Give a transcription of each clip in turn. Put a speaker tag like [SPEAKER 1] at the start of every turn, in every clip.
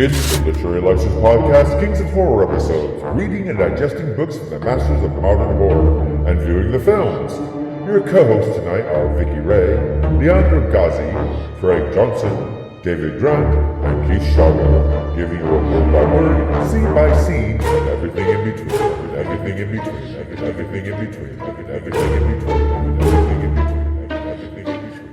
[SPEAKER 1] It's the Literary License Podcast, Kings of Horror episodes, reading and digesting books from the masters of modern horror, and viewing the films. Your co-hosts tonight are Vicky Ray, Leandro Ghazi, Craig Johnson, David Grant, and Keith Shago, giving you a word by word, scene by scene, and everything in between, and everything in between, and everything in between, and everything in between, and everything in between, and everything in between, and everything in between.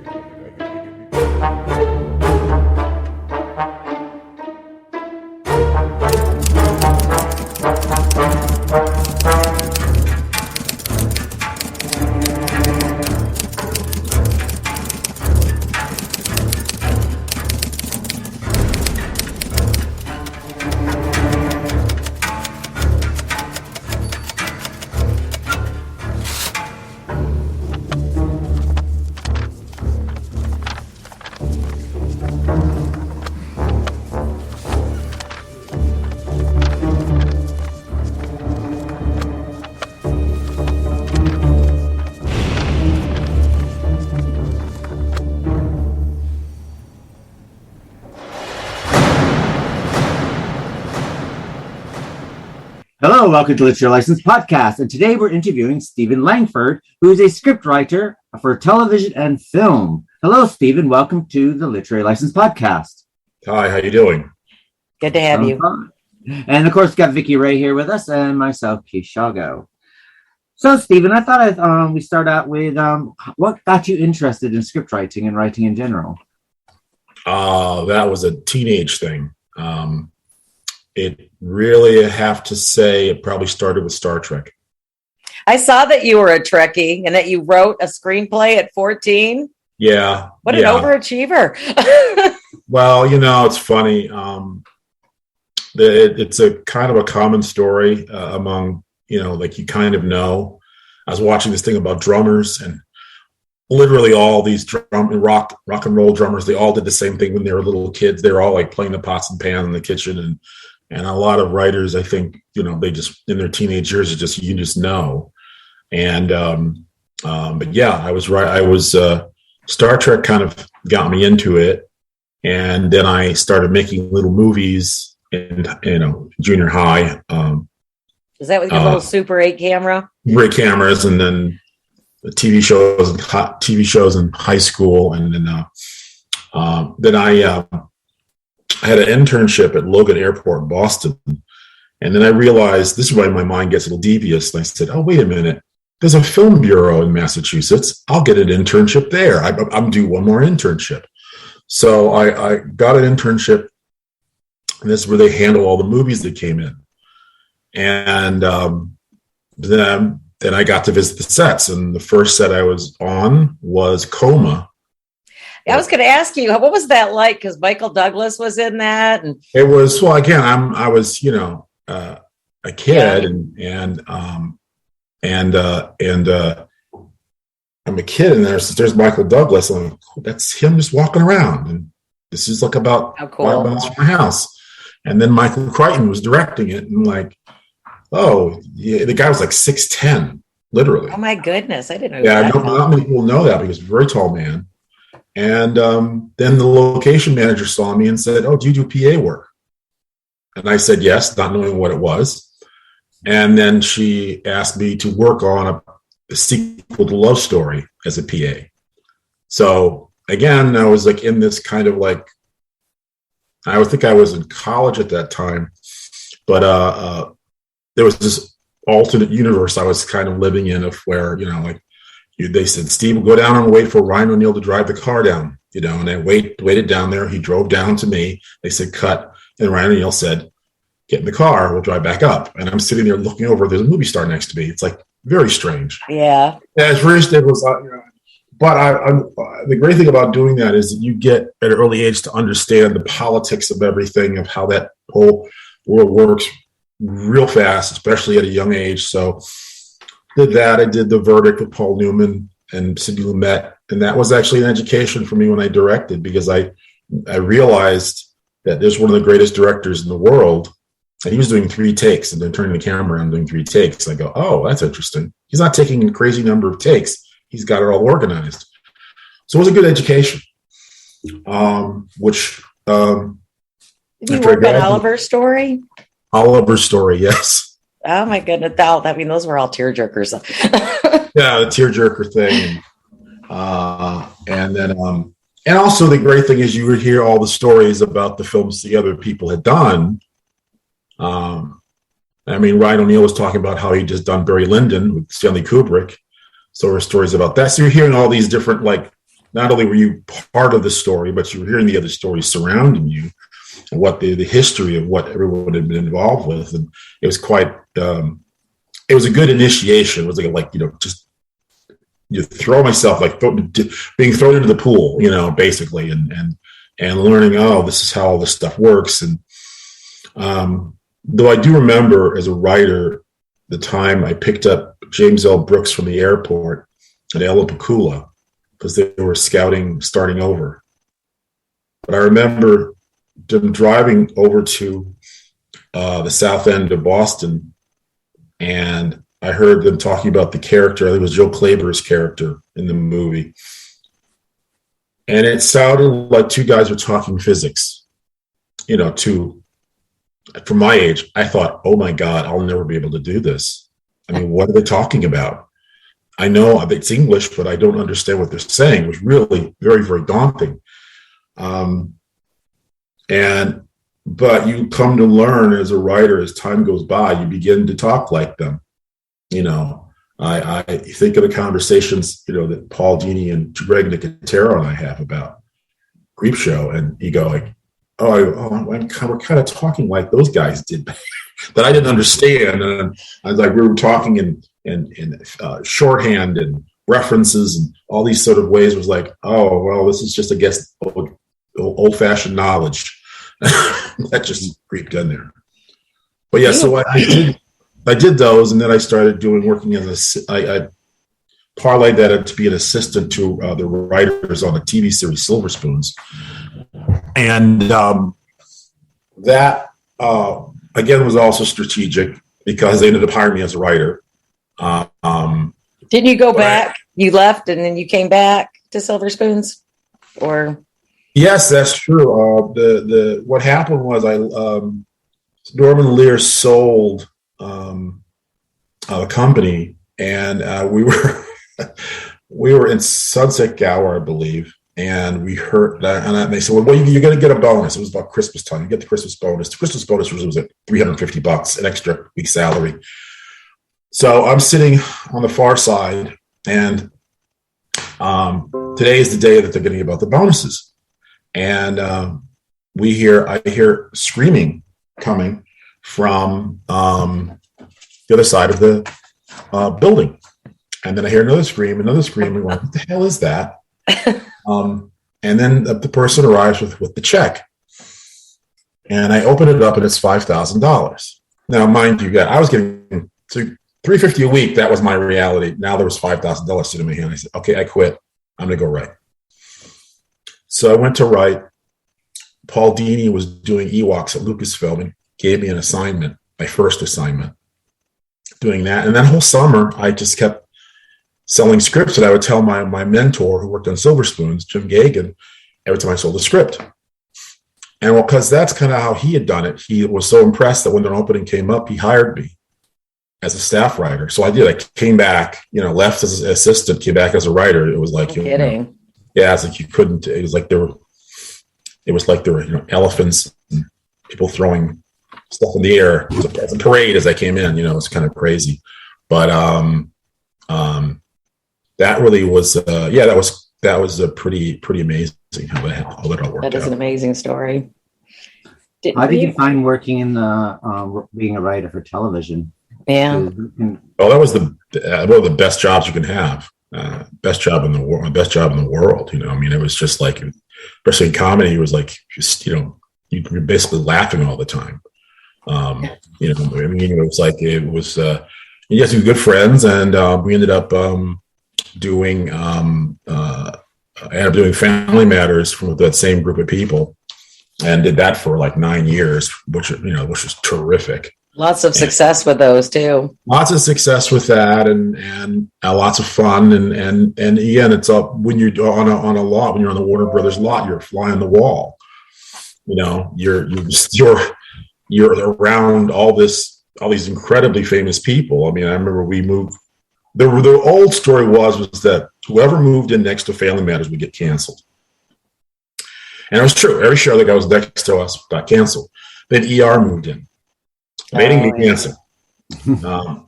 [SPEAKER 2] Hello, welcome to Literary License Podcast, and today we're interviewing Stephen Langford, who is a scriptwriter for television and film. Hello, Stephen. Welcome to the Literary License Podcast.
[SPEAKER 3] Hi, how you doing?
[SPEAKER 4] Good to have you.
[SPEAKER 2] Fine. And of course, got Vicky Ray here with us, and myself, Keith Shago. So, Stephen, I thought we start out with what got you interested in scriptwriting and writing in general?
[SPEAKER 3] That was a teenage thing. It really, I have to say, it probably started with Star Trek.
[SPEAKER 4] I saw that you were a Trekkie and that you wrote a screenplay at 14.
[SPEAKER 3] Yeah.
[SPEAKER 4] What an overachiever.
[SPEAKER 3] Well, it's funny. It's a kind of a common story among, like you kind of know. I was watching this thing about drummers, and literally all these rock and roll drummers, they all did the same thing when they were little kids. They were all like playing the pots and pans in the kitchen, and a lot of writers, I think, they just in their teenage years, you just know. And but yeah, I was right. I was Star Trek kind of got me into it, and then I started making little movies in junior high.
[SPEAKER 4] Is that with your little Super 8 camera?
[SPEAKER 3] Great cameras, and then the TV shows in high school, and then I had an internship at Logan Airport in Boston. And then I realized, this is why my mind gets a little devious. And I said, oh, wait a minute. There's a film bureau in Massachusetts. I'll get an internship there. I'm due one more internship. So I got an internship. And this is where they handle all the movies that came in. And then I got to visit the sets. And the first set I was on was Coma.
[SPEAKER 4] I was going to ask you, what was that like? Because Michael Douglas was in that, and
[SPEAKER 3] it was. Well, again, I was, a kid, and I'm a kid, and there's Michael Douglas, and I'm like, oh, that's him just walking around, and this is like about 5 miles from my house, and then Michael Crichton was directing it, and like, oh, yeah, the guy was like 6'10", literally.
[SPEAKER 4] Oh my goodness, I didn't know.
[SPEAKER 3] Yeah, not many people know that because he's a very tall man. And then the location manager saw me and said, oh, do you do PA work? And I said, yes, not knowing what it was. And then she asked me to work on a sequel to Love Story as a PA. So again, I was like in this kind of like, I would think I was in college at that time, but there was this alternate universe I was kind of living in of where, they said, Steve, go down and wait for Ryan O'Neal to drive the car down, and I waited down there. He drove down to me. They said, cut. And Ryan O'Neal said, get in the car. We'll drive back up. And I'm sitting there looking over. There's a movie star next to me. It's like very strange.
[SPEAKER 4] Yeah.
[SPEAKER 3] At first it was, but the great thing about doing that is that you get at an early age to understand the politics of everything, of how that whole world works real fast, especially at a young age. So did that. I did The Verdict with Paul Newman and Sidney Lumet, and that was actually an education for me when I directed, because I realized that there's one of the greatest directors in the world, and he was doing 3 takes, and then turning the camera around doing 3 takes. I go, oh, that's interesting. He's not taking a crazy number of takes. He's got it all organized. So it was a good education, which
[SPEAKER 4] Did you work on Oliver's Story?
[SPEAKER 3] Oliver's Story, yes.
[SPEAKER 4] Oh my goodness. I mean, those were all tearjerkers.
[SPEAKER 3] Yeah, the tearjerker thing. And then, and also the great thing is you would hear all the stories about the films the other people had done. I mean, Ryan O'Neal was talking about how he just done Barry Lyndon with Stanley Kubrick. So there were stories about that. So you're hearing all these different, like, not only were you part of the story, but you were hearing the other stories surrounding you and what the history of what everyone had been involved with. And it was quite, it was a good initiation. It was like just you throw myself, like being thrown into the pool, basically, and learning, oh, this is how all this stuff works. And though I do remember as a writer, the time I picked up James L. Brooks from the airport at Elapakula because they were starting over. But I remember them driving over to the south end of Boston, and I heard them talking about the character. I think it was Joe Klaber's character in the movie. And it sounded like two guys were talking physics, from my age. I thought, oh my God, I'll never be able to do this. I mean, what are they talking about? I know it's English, but I don't understand what they're saying. It was really very, very daunting. But you come to learn as a writer, as time goes by, you begin to talk like them. I think of the conversations, that Paul Dini and Greg Nicotero and I have about Creepshow, and you go like, we're kind of talking like those guys did that I didn't understand. And I was like, we were talking in shorthand and references and all these sort of ways. It was like, oh, well, this is just, I guess, old-fashioned knowledge that just creeped in there. But yeah, so I did those, and then I started working as I parlayed that to be an assistant to the writers on the TV series Silver Spoons. And that, again, was also strategic because they ended up hiring me as a writer.
[SPEAKER 4] Didn't you go back? You left and then you came back to Silver Spoons? Or?
[SPEAKER 3] Yes, that's true. What happened was Norman Lear sold the company, and we were in Sunset Gower, I believe, and we heard that, and they said, well, you're going to get a bonus. It was about Christmas time. You get the Christmas bonus. The Christmas bonus was like $350, an extra week salary. So I'm sitting on the far side, and today is the day that they're going to give out the bonuses. And I hear screaming coming from the other side of the building. And then I hear another scream, and going, what the hell is that? And then the person arrives with the check. And I open it up, and it's $5,000. Now, mind you, I was getting $350 a week. That was my reality. Now there was $5,000 sitting in my hand. I said, okay, I quit. I'm going to go write. So I went to write. Paul Dini was doing Ewoks at Lucasfilm and gave me an assignment, my first assignment, doing that. And that whole summer, I just kept selling scripts, and I would tell my mentor who worked on Silver Spoons, Jim Gagan, every time I sold a script. And because that's kind of how he had done it, he was so impressed that when an opening came up, he hired me as a staff writer. So I did. I came back, left as an assistant, came back as a writer. It was like,
[SPEAKER 4] kidding.
[SPEAKER 3] Yeah, it's like you couldn't. It was like there were elephants and people throwing stuff in the air. It was a parade as I came in. It was kind of crazy, but that really was that was a pretty amazing how that all worked out.
[SPEAKER 4] That is an amazing story.
[SPEAKER 2] How did you find working in being a writer for television?
[SPEAKER 4] Yeah.
[SPEAKER 3] Well, that was one of the best jobs you can have. Best job in the world. I mean, it was just like, especially in comedy, it was like just you're basically laughing all the time. It was you had some good friends, and we ended up doing Family Matters with that same group of people, and did that for like 9 years, which was terrific.
[SPEAKER 4] Lots of success with those too.
[SPEAKER 3] Lots of success with that, and lots of fun, and again, it's up when you're on a lot. When you're on the Warner Brothers lot, you're a fly on the wall. you're around all these incredibly famous people. I mean, I remember we moved. The old story was that whoever moved in next to Family Matters would get canceled. And it was true. Every show that was next to us got canceled. Then ER moved in. They didn't get canceled.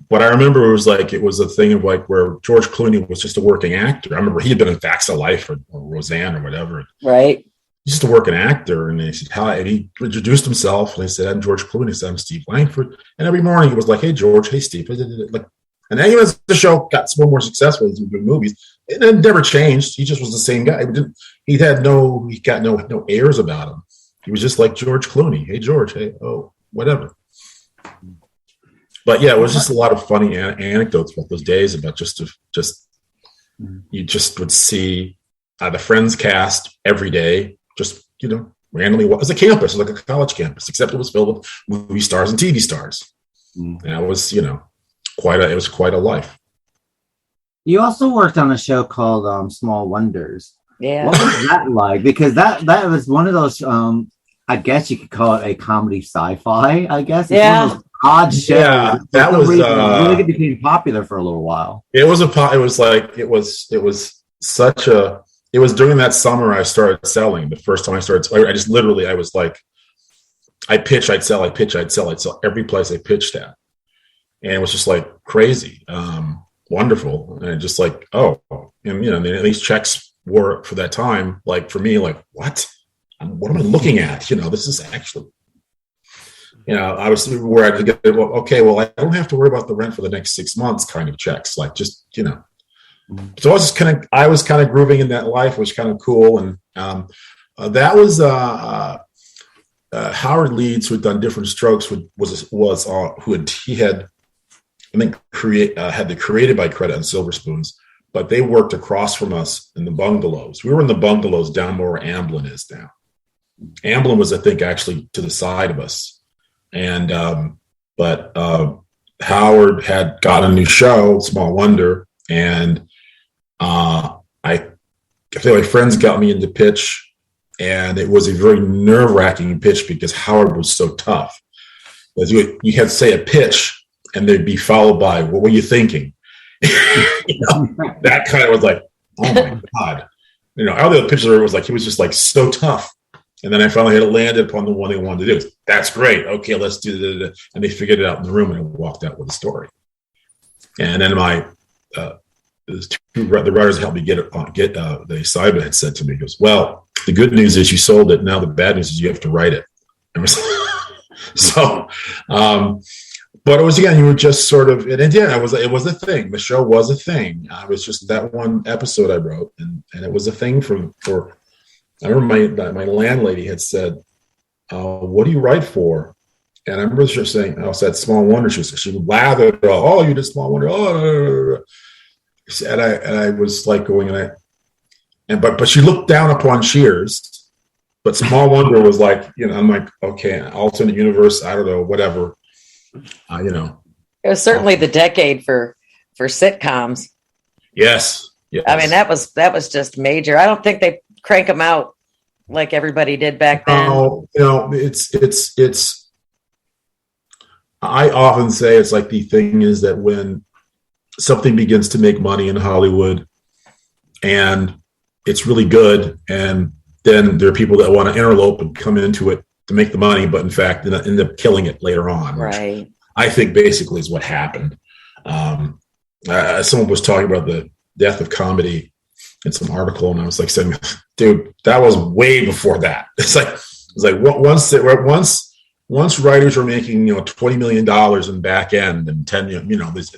[SPEAKER 3] But I remember it was a thing of like where George Clooney was just a working actor. I remember he had been in Facts of Life or Roseanne or whatever.
[SPEAKER 4] Right.
[SPEAKER 3] He's just a working actor. And they said, hi. And he introduced himself. And they said, I'm George Clooney. He said, I'm Steve Langford. And every morning he was like, hey, George. Hey, Steve. And then as the show got more successful, he was doing movies. It never changed. He just was the same guy. He got no airs about him. He was just like George Clooney. Hey, George. Hey, whatever. But yeah, it was just a lot of funny anecdotes about those days about you just would see the Friends cast every day, just, randomly. It was a campus, like a college campus, except it was filled with movie stars and TV stars. And it was, it was quite a life.
[SPEAKER 2] You also worked on a show called Small Wonders.
[SPEAKER 4] Yeah.
[SPEAKER 2] What was that like? Because that was one of those, I guess you could call it a comedy sci-fi, I guess. It's one of those odd shows.
[SPEAKER 3] Yeah, that was
[SPEAKER 2] really became popular for a little while.
[SPEAKER 3] It was during that summer I started selling. The first time I was like, I pitch, I'd sell, I'd sell every place I pitched at. And it was just like crazy, wonderful. And just like, and these checks were for that time, like for me, like, what am I looking at? This is actually, I was where I had to get, I don't have to worry about the rent for the next 6 months kind of checks. Like just, So I was kind of grooving in that life, which was kind of cool. And that was Howard Leeds, who had done Different Strokes, he had, I think, had the created by credit on Silver Spoons, but they worked across from us in the bungalows. We were in the bungalows down where Amblin is now. Amblin was, I think, actually to the side of us. And but Howard had got a new show, Small Wonder, and I feel like friends got me into pitch, and it was a very nerve-wracking pitch because Howard was so tough. You had to say a pitch, and they'd be followed by, "What were you thinking?" That kind of was like, "Oh my god!" All the other pitches was like he was just like so tough. And then I finally had to land upon the one they wanted to do. That's great. Okay, let's do that. And they figured it out in the room, and I walked out with a story. And then the writers helped me get the assignment had said to me, he goes, well, the good news is you sold it. Now the bad news is you have to write it. And so, but it was, again, you were just sort of, and again, it was a thing. The show was a thing. I was just that one episode I wrote, and it was a thing for I remember my landlady had said, what do you write for? And I remember her saying, I said, Small Wonder. She lathered, you did Small Wonder. And I was like going, but she looked down upon Cheers, but Small Wonder was like, I'm like, okay, alternate universe, I don't know, whatever, It
[SPEAKER 4] was certainly the decade for sitcoms.
[SPEAKER 3] Yes.
[SPEAKER 4] I mean, that was just major. I don't think they crank them out like everybody did back then.
[SPEAKER 3] It's I often say it's like the thing is that when something begins to make money in Hollywood and it's really good, and then there are people that want to interlope and come into it to make the money, but in fact end up killing it later on.
[SPEAKER 4] Right.
[SPEAKER 3] I think basically is what happened. Someone was talking about the death of comedy in some article, and I was like saying, dude, that was way before that. It's like once writers were making $20 million in back end and 10,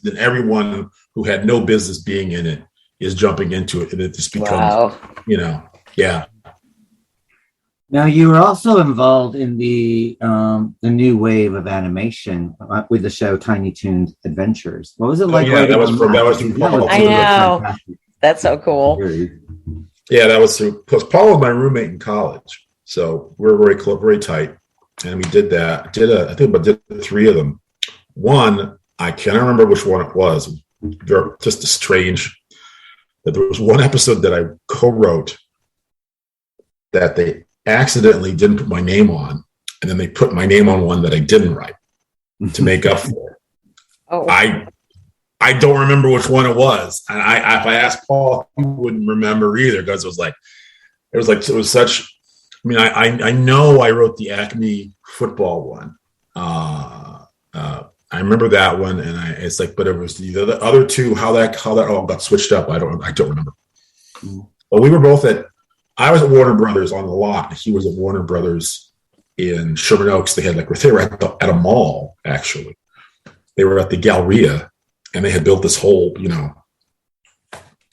[SPEAKER 3] then everyone who had no business being in it is jumping into it, and it just becomes, yeah.
[SPEAKER 2] Now, you were also involved in the new wave of animation with the show Tiny Toons Adventures. What was it like?
[SPEAKER 3] That was through Paul.
[SPEAKER 4] I know. That's so cool.
[SPEAKER 3] Yeah, that was through, because Paul was my roommate in college, so we're very close, very tight, and we did that. I think about 3 of them. One, I can't remember which one it was. Just a strange that there was one episode that I co-wrote that accidentally didn't put my name on, and then they put my name on one that I didn't write to make up for it.
[SPEAKER 4] Oh,
[SPEAKER 3] I don't remember which one it was, and if I asked Paul, he wouldn't remember either, because it was such. I mean, I know I wrote the Acme football one. I remember that one, and it's like, but it was the other two. How that all got switched up, I don't remember. But we were both I was at Warner Brothers on the lot. He was at Warner Brothers in Sherman Oaks. They were at a mall, actually. They were at the Galleria, and they had built this whole,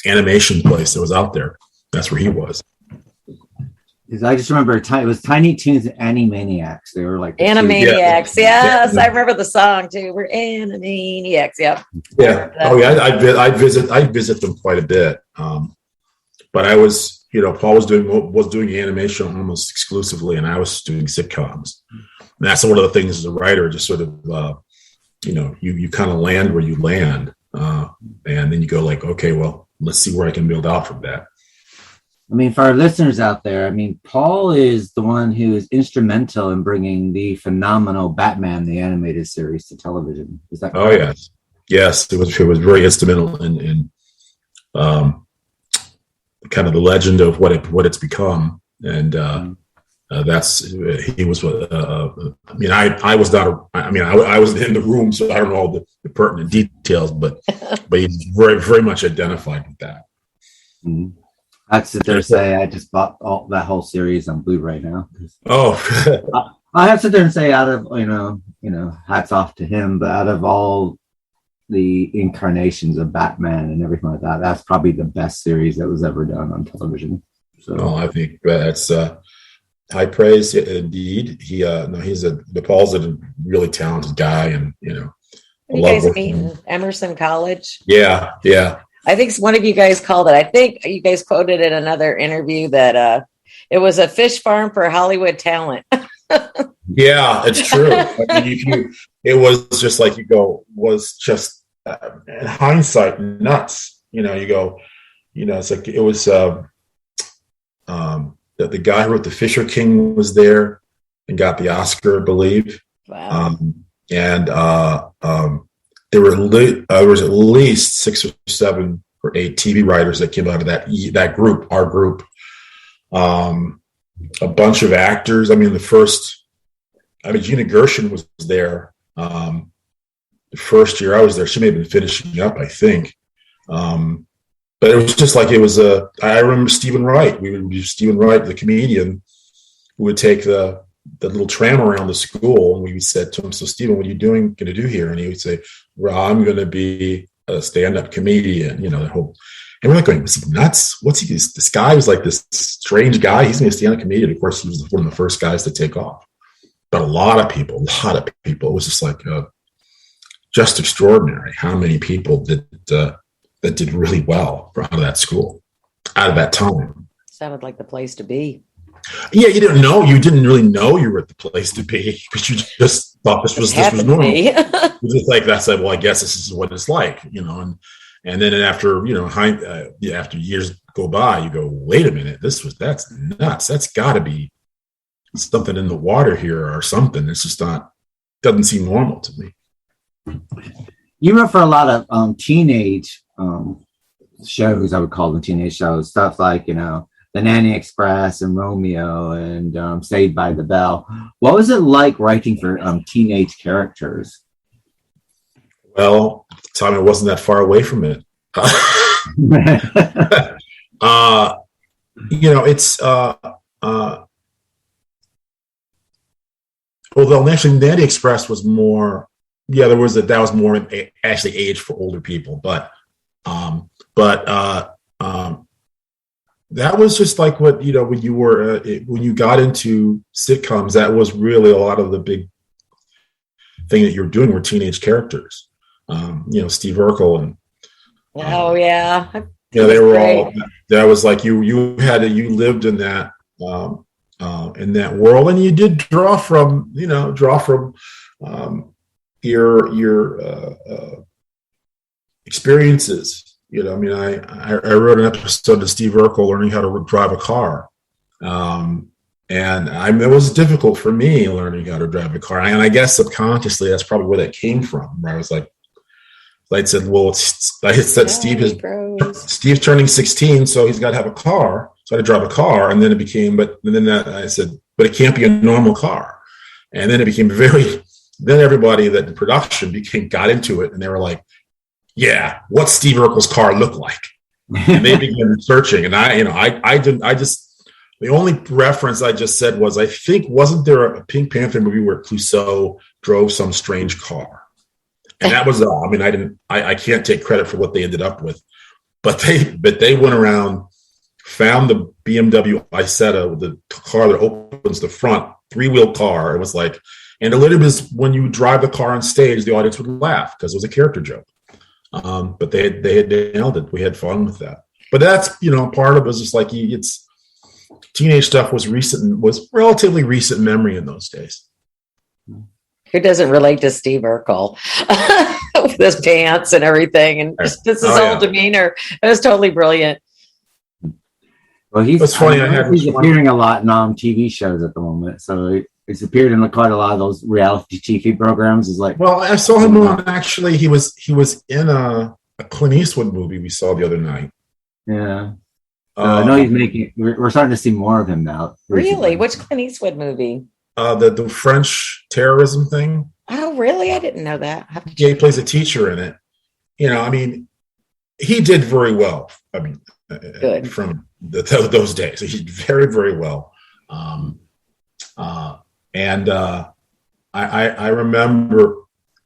[SPEAKER 3] animation place that was out there. That's where he was.
[SPEAKER 2] I just remember it was Tiny Toons and Animaniacs. They were like
[SPEAKER 4] Animaniacs. Yes, I remember the song too. We're Animaniacs. Yep.
[SPEAKER 3] Yeah. Oh yeah. I'd visit them quite a bit. But I was, Paul was doing animation almost exclusively, and I was doing sitcoms. And that's one of the things as a writer, just sort of, you kind of land where you land, and then you go like, okay, well, let's see where I can build out from that.
[SPEAKER 2] I mean, for our listeners out there, I mean, Paul is the one who is instrumental in bringing the phenomenal Batman, the animated series, to television. Is that correct?
[SPEAKER 3] Oh, yes. It was very instrumental in kind of the legend of what it's become. And he was, I was not, I was in the room, so I don't know all the pertinent details, but he's very, very much identified with that.
[SPEAKER 2] Mm-hmm. I'd sit there and say I just bought that whole series on Blu-ray now.
[SPEAKER 3] Oh,
[SPEAKER 2] I have to sit there and say, out of hats off to him, but out of all the incarnations of Batman and everything like that, that's probably the best series that was ever done on television. So
[SPEAKER 3] I think that's high praise indeed. Paul's a really talented guy, and
[SPEAKER 4] you guys meet in Emerson College.
[SPEAKER 3] Yeah.
[SPEAKER 4] I think one of you guys called it. I think you guys quoted in another interview that it was a fish farm for Hollywood talent.
[SPEAKER 3] Yeah, it's true. I mean, it was just like was just in hindsight nuts. You go, it's like it was the guy who wrote The Fisher King was there and got the Oscar, I believe.
[SPEAKER 4] Wow.
[SPEAKER 3] There was at least 6 or 7 or 8 TV writers that came out of that group, our group. A bunch of actors. I mean, Gina Gershon was there. The first year I was there, she may have been finishing up, I think. But it was just like I remember Stephen Wright. We would do Stephen Wright, the comedian, who would take the little tram around the school, and we said to him, "So Stephen, what are you going to do here?" And he would say, "Well, I'm going to be a stand-up comedian." The whole, and we're like going, "Was he nuts? What's he? This guy was like this strange guy. He's going to be a stand-up comedian." Of course, he was one of the first guys to take off. But a lot of people, it was just like just extraordinary how many people that did really well out of that school, out of that time.
[SPEAKER 4] Sounded like the place to be.
[SPEAKER 3] Yeah, you didn't really know you were at the place to be, because you just thought this was normal. It was just like, that's like, well, I guess this is what it's like, and then after after years go by, you go, wait a minute, that's nuts. That's got to be something in the water here or something. It's just doesn't seem normal to me.
[SPEAKER 2] You wrote for a lot of teenage shows. I would call them teenage shows, stuff like the Nanny Express and Romeo and Saved by the Bell. What was it like writing for teenage characters?
[SPEAKER 3] Well, at the time, I wasn't that far away from it. It's although actually Nanny Express was more, that was more actually age for older people, but that was just like what, when you were, when you got into sitcoms, that was really a lot of the big thing that you were doing were teenage characters. Steve Urkel and.
[SPEAKER 4] Oh yeah.
[SPEAKER 3] They were all, that was like you lived in that world, and you did draw from your experiences. I wrote an episode of Steve Urkel learning how to drive a car. And And it was difficult for me learning how to drive a car. And I guess subconsciously, that's probably where that came from. Where I was like, I said, well, Steve's turning 16, so he's got to have a car. So I had to drive a car. And then I said, but it can't be a normal car. And then it became then everybody that in production got into it. And they were like, yeah, what's Steve Urkel's car look like? And they began researching. And the only reference I just said was, I think, wasn't there a Pink Panther movie where Clouseau drove some strange car? And that was all. I mean, I can't take credit for what they ended up with, but they went around, found the BMW Isetta, the car that opens the front, 3-wheel car. It was like, and it literally was when you drive the car on stage, the audience would laugh because it was a character joke. But they had nailed it. We had fun with that. But that's, part of it was just like, it's teenage stuff was relatively recent memory in those days.
[SPEAKER 4] Who doesn't relate to Steve Urkel with his pants and everything, and just his whole demeanor? It was totally brilliant.
[SPEAKER 2] Well, he's appearing a lot in TV shows at the moment. So he's appeared in quite a lot of those reality TV programs.
[SPEAKER 3] Well, I saw him on, actually. He was in a Clint Eastwood movie we saw the other night.
[SPEAKER 2] Yeah. I know he's making. We're starting to see more of him now.
[SPEAKER 4] Really?
[SPEAKER 2] Recently.
[SPEAKER 4] Which Clint Eastwood movie?
[SPEAKER 3] The French terrorism thing.
[SPEAKER 4] Oh, really? I didn't know that.
[SPEAKER 3] Yeah, he plays a teacher in it. He did very well. Good. From those days. He did very, very well. I remember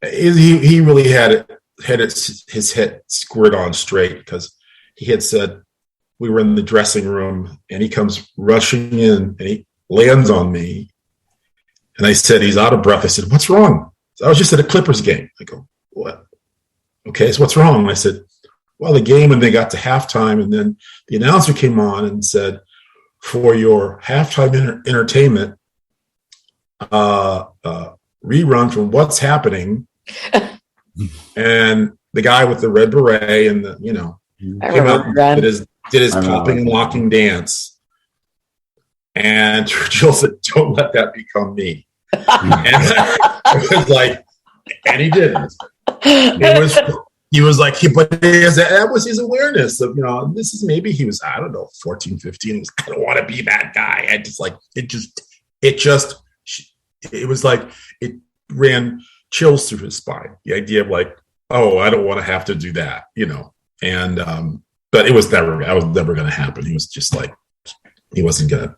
[SPEAKER 3] he really had his head squared on straight, because he had said, we were in the dressing room and he comes rushing in and he lands on me. And I said, he's out of breath. I said, what's wrong? So I was just at a Clippers game. I go, what? Okay, so what's wrong? And I said, well, the game, and they got to halftime, and then the announcer came on and said, for your halftime entertainment, rerun from What's Happening. And the guy with the red beret and came out and did his popping and locking dance. And Jill said, don't let that become me. And I was like, and he didn't. He was like, but that was his awareness of, this is, maybe he was, I don't know, 14, 15. He was, I don't want to be that guy. I just like, it was like, it ran chills through his spine. The idea of like, oh, I don't want to have to do that, and, but that was never going to happen. He was just like, he wasn't going to,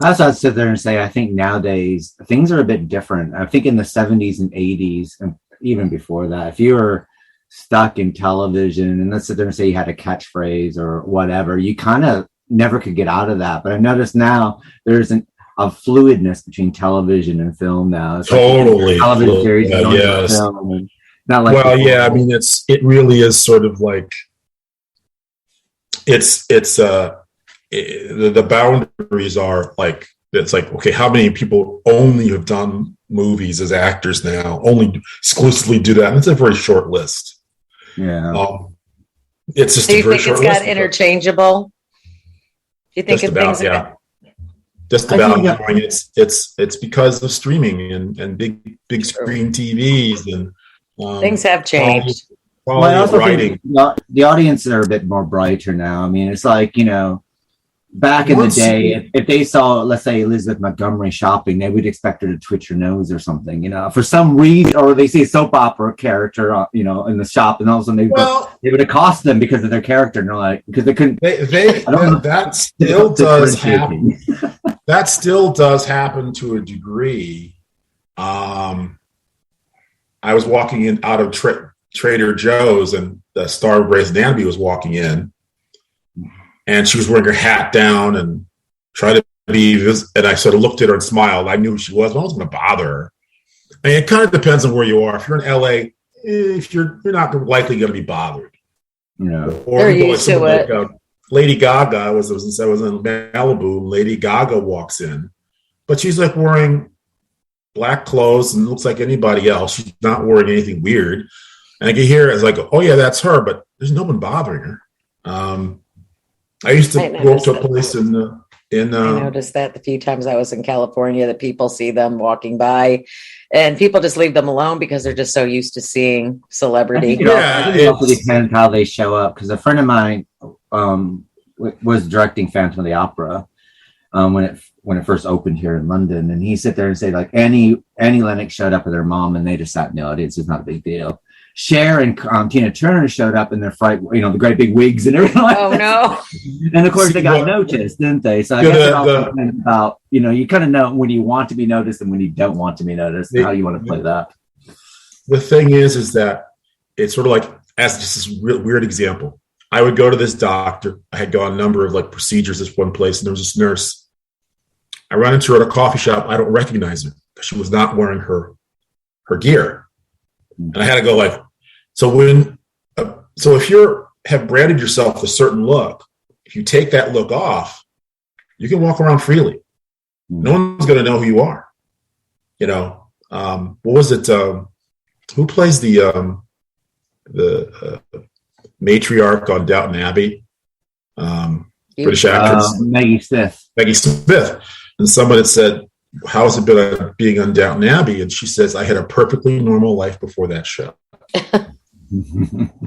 [SPEAKER 2] That's what I'd sit there and say, I think nowadays things are a bit different. I think in the 70s and 80s, and even before that, if you were stuck in television, and let's sit there and say you had a catchphrase or whatever, you kind of never could get out of that. But I've noticed now there's a fluidness between television and film now. It's
[SPEAKER 3] totally.
[SPEAKER 2] Like television series,
[SPEAKER 3] yes.
[SPEAKER 2] Film, and not like
[SPEAKER 3] it really is sort of like, the boundaries are like, it's like, okay, how many people only have done movies as actors now, only exclusively do that? And it's a very short list.
[SPEAKER 2] Yeah.
[SPEAKER 3] It's just
[SPEAKER 4] do you think it's got interchangeable? Do you think
[SPEAKER 3] just about, yeah. Just about. It's because of streaming and big screen TVs and
[SPEAKER 4] things have changed.
[SPEAKER 2] Well, I also think the audiences are a bit more brighter now. I mean, it's like, back in the day, if they saw, let's say, Elizabeth Montgomery shopping, they would expect her to twitch her nose or something, for some reason, or they see a soap opera character, in the shop, and all of a sudden they would accost them because of their character, and they're like, because they couldn't.
[SPEAKER 3] That still does happen. That still does happen to a degree. I was walking in out of Trader Joe's, and the star of Grey's Anatomy was walking in. And she was wearing her hat down and tried to be this. And I sort of looked at her and smiled. I knew who she was, but I wasn't going to bother her. I mean, it kind of depends on where you are. If you're in LA, if you're not likely going to be bothered.
[SPEAKER 2] Yeah.
[SPEAKER 3] Or
[SPEAKER 4] they're used to it.
[SPEAKER 3] Like, Lady Gaga I was in Malibu. Lady Gaga walks in, but she's like wearing black clothes and looks like anybody else. She's not wearing anything weird. And I can hear it as like, oh yeah, that's her, but there's no one bothering her. I used to go to a place in I
[SPEAKER 4] noticed that the few times I was in California, that people see them walking by, and people just leave them alone because they're just so used to seeing celebrity.
[SPEAKER 2] I think it also depends how they show up. Because a friend of mine was directing Phantom of the Opera when it first opened here in London, and he sit there and say like Annie Lennox showed up with her mom, and they just thought, no, it's not a big deal. Cher and Tina Turner showed up in their fright, the great big wigs and everything like that.
[SPEAKER 4] No.
[SPEAKER 2] And of course they got noticed, didn't they? So I guess it all depends about, you kind of know when you want to be noticed and when you don't want to be noticed, and how you want to play that.
[SPEAKER 3] The thing is that it's sort of like, as just this real weird example, I would go to this doctor. I had gone a number of like procedures this one place, and there was this nurse. I run into her at a coffee shop. I don't recognize her because she was not wearing her gear. And I had to go like, so if have branded yourself a certain look, if you take that look off, you can walk around freely. No one's going to know who you are. What was it? Who plays the matriarch on Downton Abbey? British actress
[SPEAKER 2] Maggie Smith.
[SPEAKER 3] And someone had said, how has it been being on Downton Abbey? And she says, I had a perfectly normal life before that show.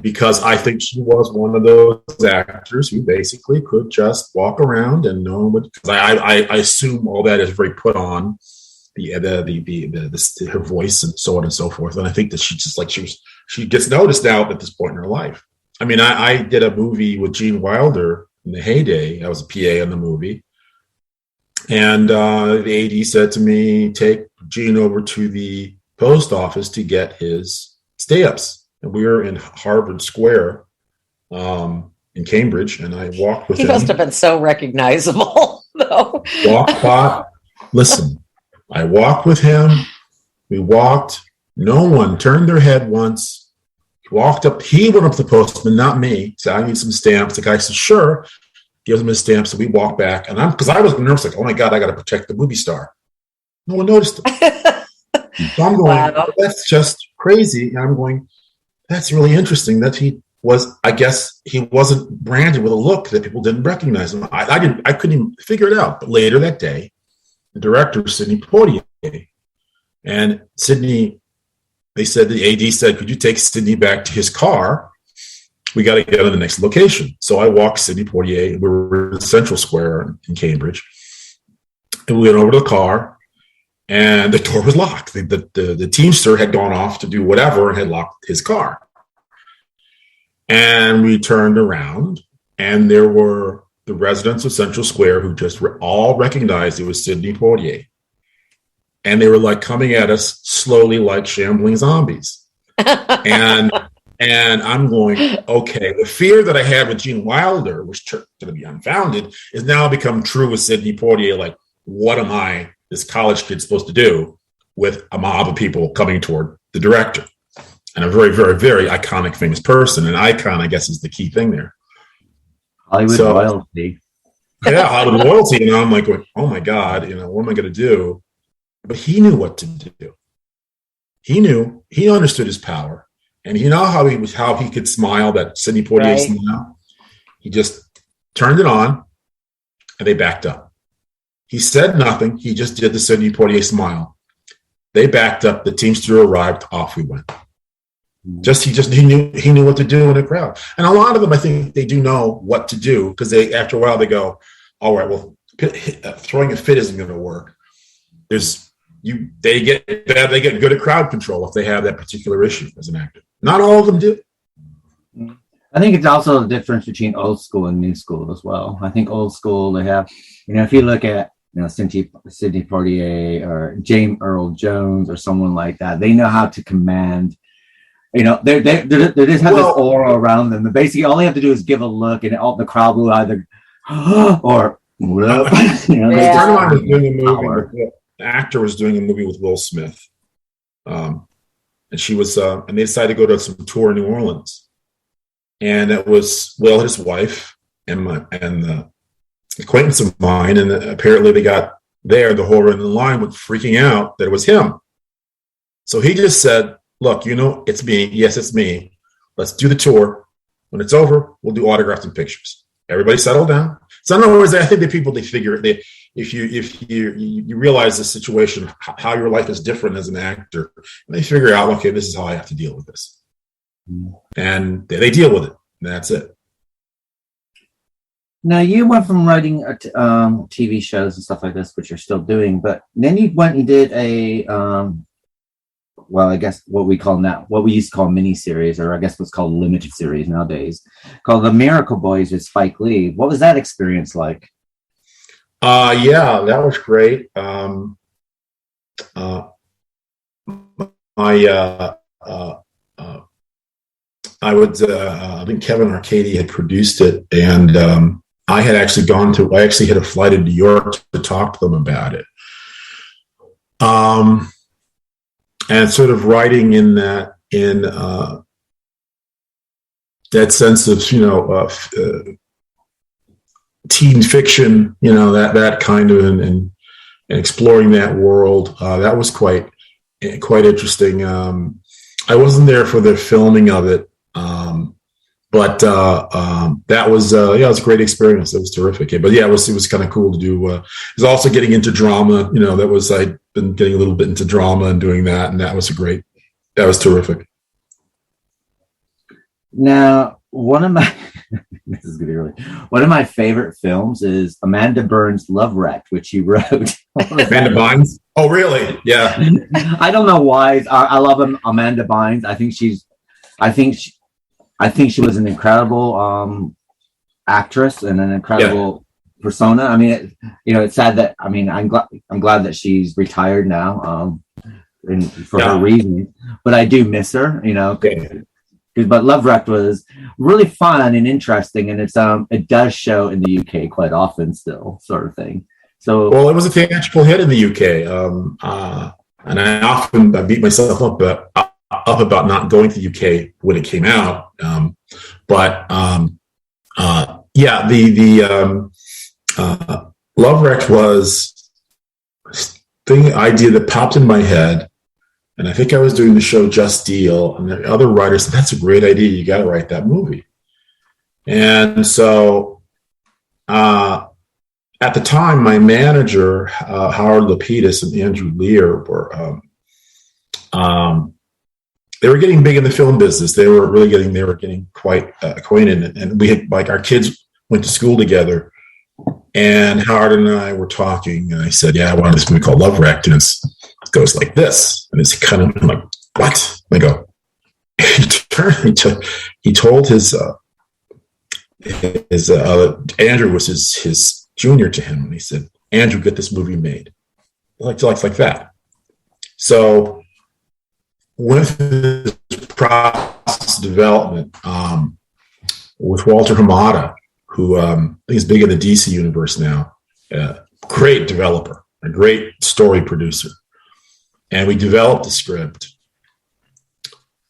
[SPEAKER 3] Because I think she was one of those actors who basically could just walk around and no one would. Because I assume all that is very put on, her voice and so on and so forth. And I think that she gets noticed now at this point in her life. I mean, I did a movie with Gene Wilder in the heyday. I was a PA on the movie. And the AD said to me, take Gene over to the post office to get his stay-ups. And we were in Harvard Square in Cambridge, and I walked with him.
[SPEAKER 4] He must have been so recognizable, though.
[SPEAKER 3] Listen, I walked with him. We walked. No one turned their head once. He went up to the postman, not me. Said, I need some stamps. The guy said, sure. Gives him his stamps, so we walk back. And because I was nervous, like, oh my God, I got to protect the movie star. No one noticed him. So I'm going, wow. That's just crazy. And I'm going, that's really interesting that I guess he wasn't branded with a look that people didn't recognize him. I couldn't even figure it out. But later that day, the director, Sidney Poitier, and Sidney, they said, the AD said, could you take Sidney back to his car? We got to get to the next location. So I walked Sidney Poitier. We were in Central Square in Cambridge. And we went over to the car, and the door was locked. The Teamster had gone off to do whatever and had locked his car. And we turned around, and there were the residents of Central Square who just all recognized it was Sidney Poitier. And they were like coming at us slowly like shambling zombies. And I'm going, okay, the fear that I had with Gene Wilder, which turned to be unfounded, is now become true with Sidney Poitier. Like, what am I, this college kid, supposed to do with a mob of people coming toward the director? And a very, very, very iconic, famous person. An icon, I guess, is the key thing there.
[SPEAKER 2] Hollywood royalty.
[SPEAKER 3] Yeah, Hollywood royalty. And I'm like, oh my God, what am I going to do? But he knew what to do. He understood his power. And you know how he could smile, that Sidney Poitier smile? He just turned it on, and they backed up. He said nothing. He just did the Sidney Poitier smile. They backed up. The Teamster arrived. Off we went. He knew what to do in a crowd. And a lot of them, I think, they do know what to do because after a while they go, all right, well, throwing a fit isn't going to work. They get good at crowd control if they have that particular issue as an actor. Not all of them do.
[SPEAKER 2] I think it's also the difference between old school and new school as well. I think old school, they have, if you look at, Sidney Poitier or James Earl Jones or someone like that, they know how to command. They just have this aura around them. And basically, all they have to do is give a look, and all the crowd will either or.
[SPEAKER 3] The actor was doing a movie with Will Smith, and she was, and they decided to go to some tour in New Orleans, and it was Will, his wife, and the acquaintance of mine, and apparently they got there. The whole line was freaking out that it was him. So he just said, "Look, it's me. Yes, it's me. Let's do the tour. When it's over, we'll do autographs and pictures. Everybody settle down." So in other words, I think the people, they figure if you realize the situation, how your life is different as an actor, and they figure out, okay, this is how I have to deal with this, and they deal with it, and that's it.
[SPEAKER 2] Now, you went from writing TV shows and stuff like this, which you're still doing, but then you went and did a, well, I guess what we used to call miniseries, or I guess what's called limited series nowadays, called The Miracle Boys with Spike Lee. What was that experience like?
[SPEAKER 3] Yeah, that was great. I think Kevin Arcady had produced it, and I actually had a flight in New York to talk to them about it. And sort of writing in that sense of, teen fiction, that kind of, and exploring that world. That was quite interesting. I wasn't there for the filming of it. But that was it was a great experience. It was terrific. But yeah, it was kind of cool to do. It was also getting into drama. I'd been getting a little bit into drama and doing that, and that was terrific.
[SPEAKER 2] Now, one of my this is gonna be really one of my favorite films is Amanda Bynes' Lovewrecked, which you wrote.
[SPEAKER 3] Amanda Bynes? Oh, really? Yeah.
[SPEAKER 2] I don't know why. I love Amanda Bynes. I think she was an incredible actress and an incredible persona. I mean, it's sad that, I'm glad that she's retired now, for her reasons, but I do miss her, But Lovewrecked was really fun and interesting, and it does show in the UK quite often still, sort of thing. So,
[SPEAKER 3] well, it was a theatrical hit in the UK, and I beat myself up about not going to the UK when it came out. The Lovewrecked was the idea that popped in my head. And I think I was doing the show Just Deal, and the other writers said, that's a great idea. You got to write that movie. And so at the time, my manager, Howard Lapidus and Andrew Lear, they were getting big in the film business. They were getting quite acquainted. And we had, our kids went to school together. And Howard and I were talking, and I said, I wanted this movie called Lovewrecked, and it goes like this. And it's kind of like, what? And I go, he told his Andrew was his junior to him, and he said, Andrew, get this movie made. Like that. So with this process of development, with Walter Hamada, who I think is big in the DC universe now, great developer, a great story producer. And we developed the script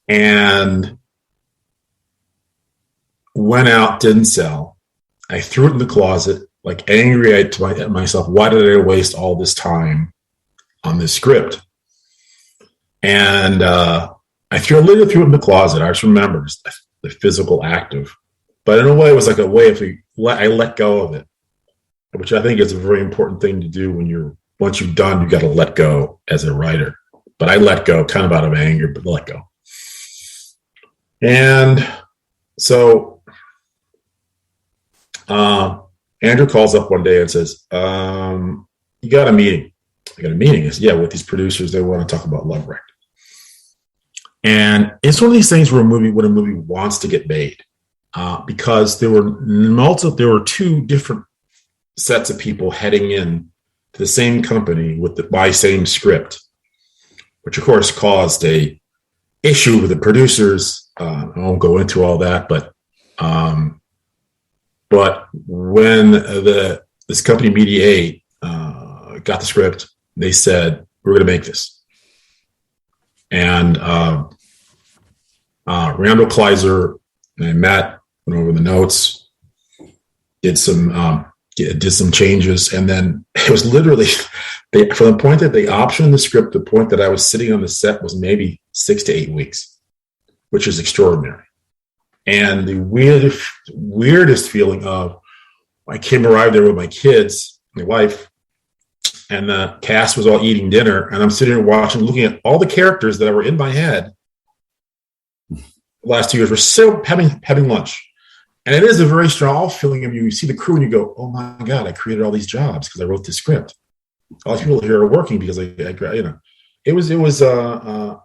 [SPEAKER 3] and went out, didn't sell. I threw it in the closet, like angry at myself. Why did I waste all this time on this script? And I literally threw it in the closet. I just remember the physical act of, but in a way, it was like a way of I let go of it, which I think is a very important thing to do once you've done, you got to let go as a writer. But I let go kind of out of anger, but let go. And so Andrew calls up one day and says, you got a meeting. I got a meeting. I said, with these producers, they want to talk about Lovewrecked. And it's one of these things when a movie wants to get made, because there were two different sets of people heading in to the same company with my same script, which of course caused a issue with the producers. I won't go into all that, but when this company Media 8 got the script, they said, we're going to make this. And Randall Kleiser and I met, went over the notes, did some changes, and then it was literally from the point that they optioned the script, the point that I was sitting on the set was maybe 6 to 8 weeks, which is extraordinary. And the weirdest feeling of, I arrived there with my kids, my wife, and the cast was all eating dinner, and I'm sitting there watching, looking at all the characters that were in my head. The last 2 years were still having lunch, and it is a very strong feeling of you see the crew and you go, "Oh my God, I created all these jobs because I wrote the script. All these people here are working because I it was a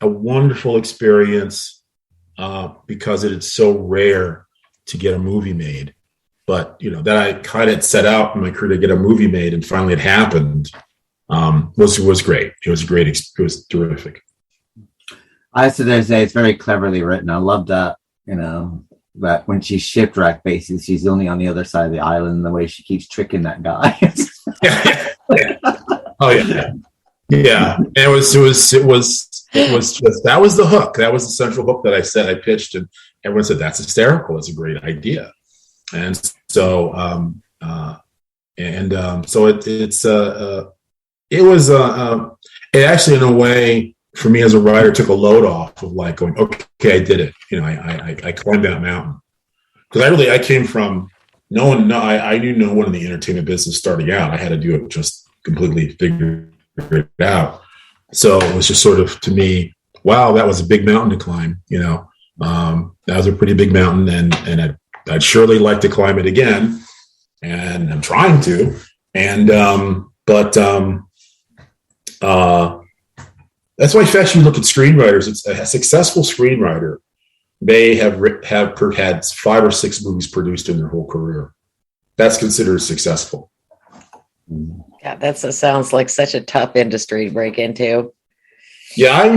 [SPEAKER 3] wonderful experience because it is so rare to get a movie made." But that I kind of set out in my career to get a movie made, and finally it happened. Was great. It was great. It was terrific.
[SPEAKER 2] I said it's very cleverly written. I love that. That when she's shipwrecked, basically she's only on the other side of the island. The way she keeps tricking that guy.
[SPEAKER 3] Yeah. Oh yeah. Yeah. And it was just that was the hook. That was the central hook that I pitched, and everyone said that's hysterical. It's a great idea. And so, it actually, in a way, for me as a writer, took a load off of like going, okay, I did it. I climbed that mountain, because I came from I knew no one in the entertainment business starting out. I had to do it just completely figure it out. So it was just sort of, to me, wow, that was a big mountain to climb. That was a pretty big mountain, and I'd surely like to climb it again, and I'm trying to. And that's why if you look at screenwriters, it's a successful screenwriter may have had 5 or 6 movies produced in their whole career. That's considered successful.
[SPEAKER 4] Yeah, that sounds like such a tough industry to break into.
[SPEAKER 3] Yeah, I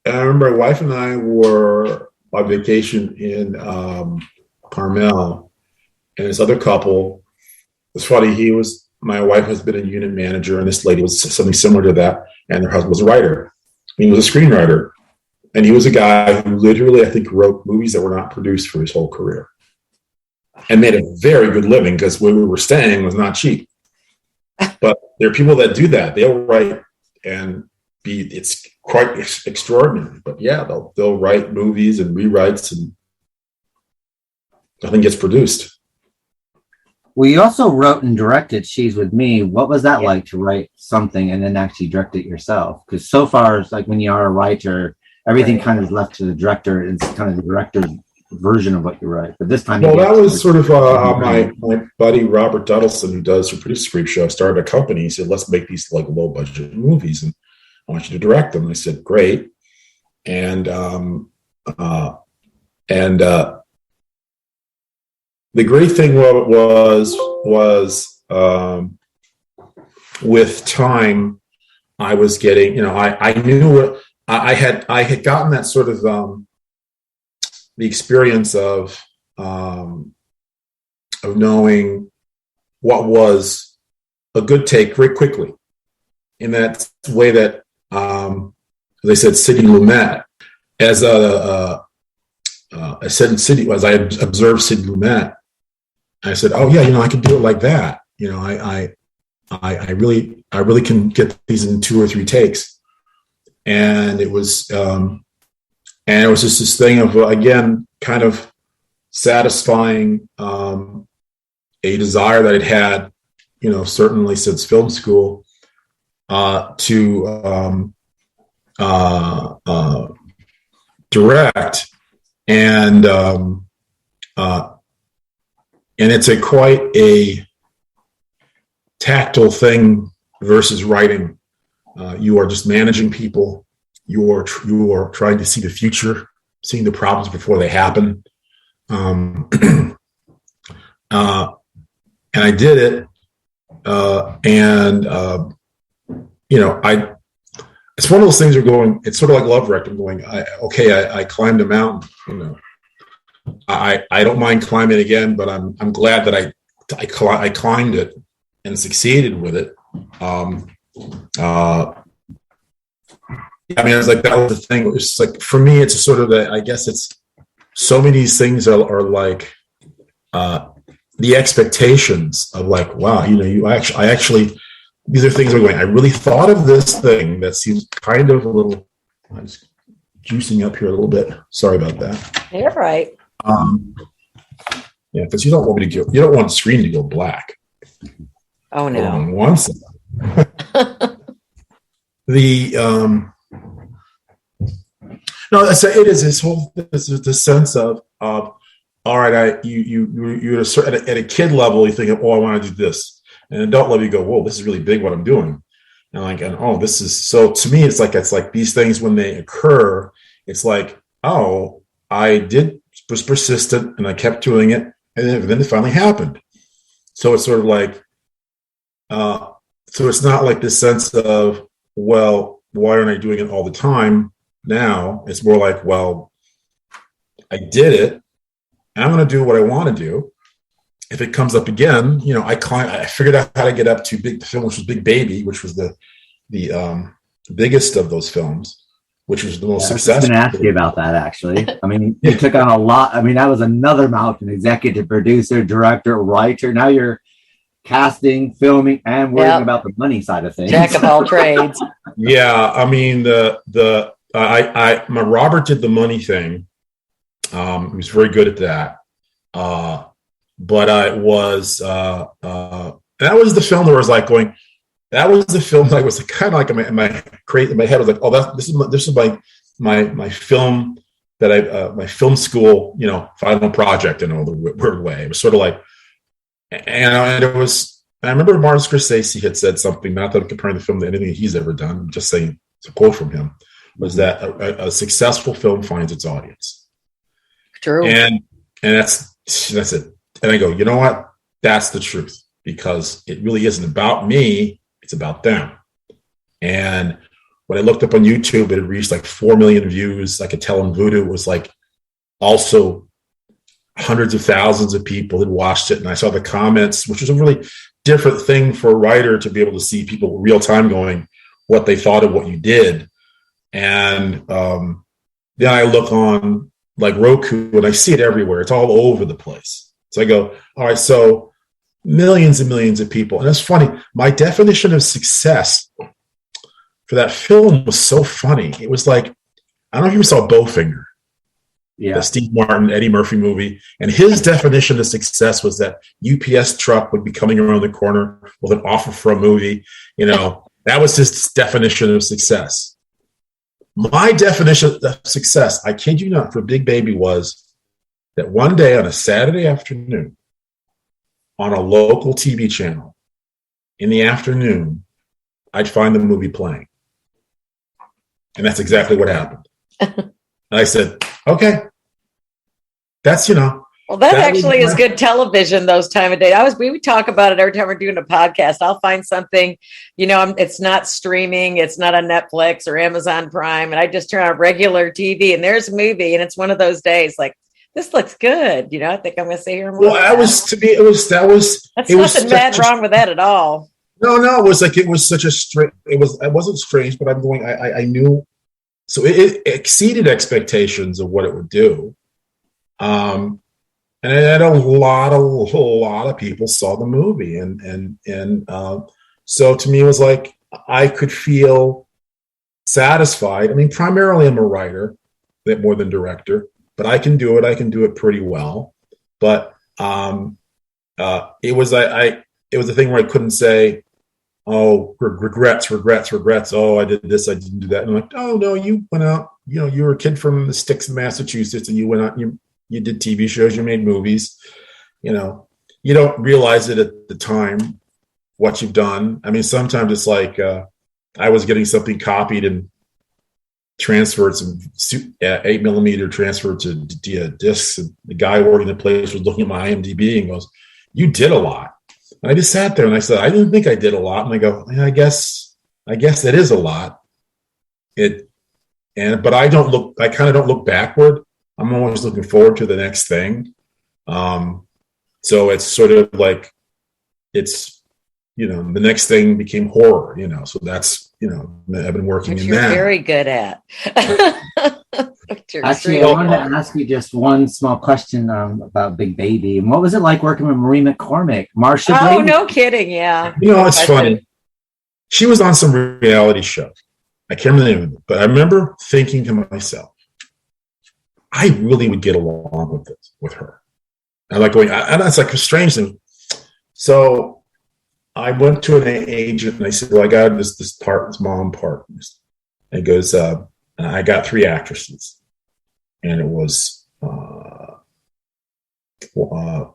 [SPEAKER 3] remember my wife and I were on vacation in Carmel, and this other couple. It's funny. My wife has been a unit manager, and this lady was something similar to that, and her husband was a writer. He was a screenwriter, and he was a guy who literally, I think, wrote movies that were not produced for his whole career, and made a very good living because where we were staying was not cheap. But there are people that do that. They'll write and it's quite extraordinary. But yeah, they'll write movies and rewrites, and nothing gets produced.
[SPEAKER 2] Well, you also wrote and directed She's With Me. What was that like to write something and then actually direct it yourself? Because so far, it's like when you are a writer, everything kind of is left to the director. It's kind of the director's version of what you write. But this time,
[SPEAKER 3] that was sort of my buddy Robert Duddleson, who produces Creepshow, started a company. He said, "Let's make these like low budget movies, and I want you to direct them." And I said, "Great." And the great thing was with time, I was getting, I knew I had gotten that sort of the experience of knowing what was a good take very quickly, in that way that, as I said, Sidney Lumet, as I said, as I observed Sidney Lumet, I said, "Oh yeah, I can do it like that. I really can get these in 2 or 3 takes." And it was just this thing of, again, kind of satisfying a desire that I'd had, certainly since film school, to direct, and it's quite a tactile thing versus writing. You are just managing people. You are trying to see the future, seeing the problems before they happen. And I did it. It's one of those things where it's sort of like Lovewrecked. I'm going, I climbed a mountain, I don't mind climbing again, but I'm glad that I climbed it and succeeded with it. It's like, that was the thing. It's like, for me, it's sort of I guess it's so many of these things are like the expectations of like, wow, I actually, these are things I'm going, I really thought of this thing that seems kind of a little, I'm just juicing up here a little bit. Sorry about that.
[SPEAKER 4] You're right.
[SPEAKER 3] Yeah, because you don't want me to go. You don't want the screen to go black.
[SPEAKER 4] Oh no.
[SPEAKER 3] Once the no, so it is this whole the sense of all right, you're at a kid level, you think, oh, I want to do this, and adult level, you go, whoa, this is really big what I'm doing, and oh, this is so. To me, it's like these things when they occur, it's like, oh, was persistent and I kept doing it, and then it finally happened. So it's sort of like, so it's not like this sense of, well, why aren't I doing it all the time now? It's more like, well, I did it. And I'm going to do what I want to do. If it comes up again, I figured out how to get up to the film, which was Big Baby, which was the biggest of those films, which was the most successful.
[SPEAKER 2] I was going to ask you about that, actually. I mean, you took on a lot. I mean, that was another mountain: executive producer, director, writer. Now you're casting, filming, and worrying about the money side of things.
[SPEAKER 4] Jack of all trades.
[SPEAKER 3] Yeah, I mean, my Robert did the money thing. He was very good at that. But I was that was the film where I was like going. That was the film that I was kind of like in my head. I was like, oh, this is my film that my film school, final project in a weird way. It was sort of like, and it was. I remember Martin Scorsese had said something. Not that I'm comparing the film to anything he's ever done. I'm just saying it's a quote from him. Was that a successful film finds its audience?
[SPEAKER 4] True.
[SPEAKER 3] And that's it. And I go, you know what? That's the truth, because it really isn't about me. It's about them. And when I looked up on YouTube, it had reached like 4 million views. I could tell on Vudu it was like also hundreds of thousands of people had watched it. And I saw the comments, which was a really different thing for a writer to be able to see people real time going what they thought of what you did. And then I look on like Roku and I see it everywhere. It's all over the place. So I go, all right, so millions and millions of people. And it's funny. My definition of success for that film was so funny. It was like, I don't know if you saw Bowfinger, the Steve Martin, Eddie Murphy movie. And his definition of success was that UPS truck would be coming around the corner with an offer for a movie. That was his definition of success. My definition of success, I kid you not, for Big Baby was that one day on a Saturday afternoon on a local TV channel in the afternoon, I'd find the movie playing. And that's exactly what happened. And I said, okay, that's,
[SPEAKER 4] Well, that actually is good television those time of day. We would talk about it every time we're doing a podcast. I'll find something, it's not streaming. It's not on Netflix or Amazon Prime. And I just turn on regular TV and there's a movie. And it's one of those days like, this looks good. I think I'm going to sit here and watch
[SPEAKER 3] That's
[SPEAKER 4] nothing bad wrong with that at all.
[SPEAKER 3] No, it was like, it was such a strange, it wasn't strange, but I'm going, I knew, so it exceeded expectations of what it would do. And a lot of people saw the movie, and so to me it was like I could feel satisfied. I mean, primarily I'm a writer, a bit more than director, but I can do it. I can do it pretty well. But it was it was a thing where I couldn't say, oh, regrets. Oh, I did this, I didn't do that. And I'm like, oh no, you went out. You were a kid from the sticks of Massachusetts, and you went out. You did TV shows, you made movies, you don't realize it at the time, what you've done. I mean, sometimes it's like, I was getting something copied and transferred, some 8mm transferred to discs. And the guy working the place was looking at my IMDb and goes, you did a lot. And I just sat there and I said, I didn't think I did a lot. And I go, yeah, I guess that is a lot. But I kind of don't look backward. I'm always looking forward to the next thing. So it's sort of like, it's, the next thing became horror, so that's, I've been working
[SPEAKER 4] which
[SPEAKER 3] in
[SPEAKER 4] you're
[SPEAKER 3] that.
[SPEAKER 4] Very good at.
[SPEAKER 2] Actually, I wanted to ask you just one small question about Big Baby. And what was it like working with Marie McCormick? Marsha?
[SPEAKER 4] Oh, no kidding. Yeah.
[SPEAKER 3] It's funny. She was on some reality show. I can't remember the name of it, but I remember thinking to myself, I really would get along with her. I like going, and that's like a strange thing. So I went to an agent and I said, well, I got this mom part. And he goes, I got 3 actresses. And it was one of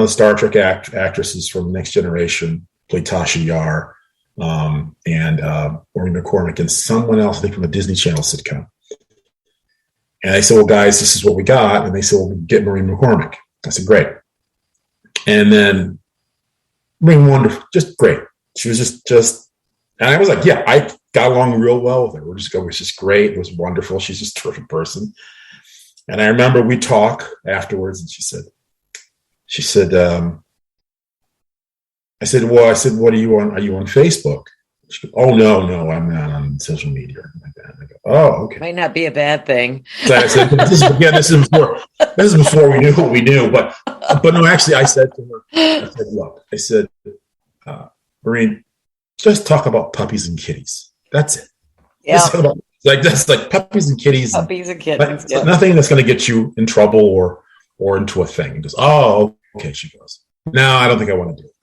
[SPEAKER 3] the Star Trek actresses from Next Generation, played Tasha Yar, and Maureen McCormick, and someone else, I think, from a Disney Channel sitcom. And I said, well, guys, this is what we got. And they said, well, get Maureen McCormick. I said, great. And then Maureen, wonderful, just great. She was just, and I was like, yeah, I got along real well with her. It was just great. It was wonderful. She's just a terrific person. And I remember we talk afterwards, and she said, I said, what are you on? Are you on Facebook? She goes, oh, no, I'm not on social media or anything like that. And I go, oh, okay.
[SPEAKER 4] Might not be a bad thing.
[SPEAKER 3] So I said, this is before we knew what we knew. But no, actually, I said to her, look, Maureen, just talk about puppies and kitties. That's it.
[SPEAKER 4] Yeah.
[SPEAKER 3] That's like puppies and kitties.
[SPEAKER 4] Puppies and kittens. Yeah.
[SPEAKER 3] Nothing that's going to get you in trouble or into a thing. And goes, oh, okay. She goes, no, I don't think I want to do it.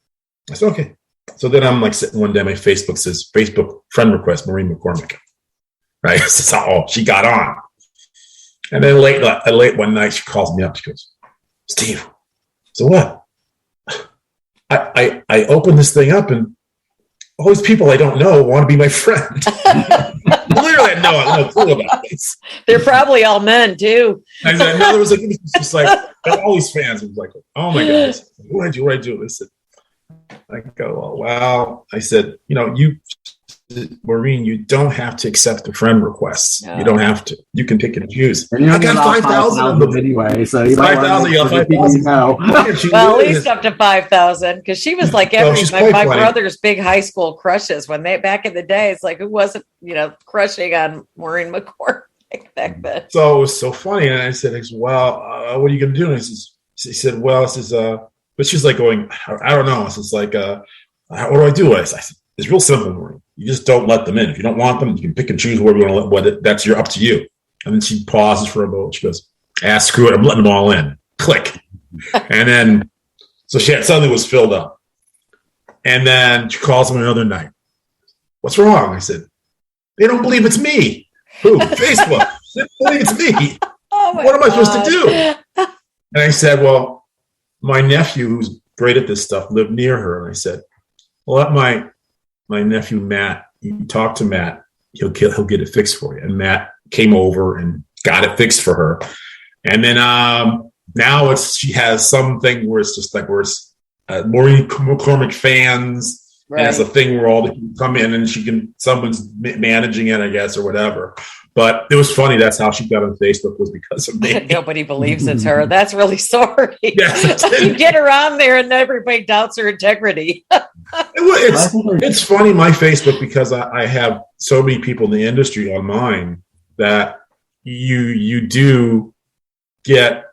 [SPEAKER 3] I said, okay. So then I'm like sitting one day, my Facebook says, Facebook friend request, Maureen McCormick. Right? So, oh, she got on. And then late one night, she calls me up. She goes, Steve, so what? I opened this thing up and all these people I don't know want to be my friend. Literally, I had no clue about this.
[SPEAKER 4] They're probably all men too.
[SPEAKER 3] I said, no, it was just like all these fans. It was like, oh my God, what did I do? I said, I go, oh, wow. I said, Maureen, you don't have to accept the friend requests. No. You don't have to. You can pick and choose.
[SPEAKER 2] And I got 5,000 of them anyway. So you
[SPEAKER 3] 5,000. You got 5,000.
[SPEAKER 4] Well, at least up to 5,000, because she was like my brother's big high school crushes when they back in the day. It's like, who wasn't crushing on Maureen McCormick back then? So
[SPEAKER 3] it was so funny, and I said, well, what are you going to do? And she said, well, this is but she's like going, I don't know. So it's like, what do I do? I said, it's real simple, Maureen. You just don't let them in. If you don't want them, you can pick and choose where you want to let. That's up to you. And then she pauses for a moment. She goes, screw it. I'm letting them all in. Click. And then, so she suddenly was filled up. And then she calls me another night. What's wrong? I said, they don't believe it's me. Who? Facebook. They don't believe it's me. What am I supposed to do? And I said, well, my nephew, who's great at this stuff, lived near her. And I said, well, let my nephew Matt, you talk to Matt, he'll get it fixed for you. And Matt came over and got it fixed for her. And then now she has something where it's just like Maureen McCormick fans, right. And it's a thing where all the people come in and someone's managing it, I guess, or whatever. But it was funny. That's how she got on Facebook, was because of me.
[SPEAKER 4] Nobody believes it's her. That's really sorry.
[SPEAKER 3] Yes.
[SPEAKER 4] You get her on there and everybody doubts her integrity.
[SPEAKER 3] It's funny, my Facebook, because I have so many people in the industry on mine that you do get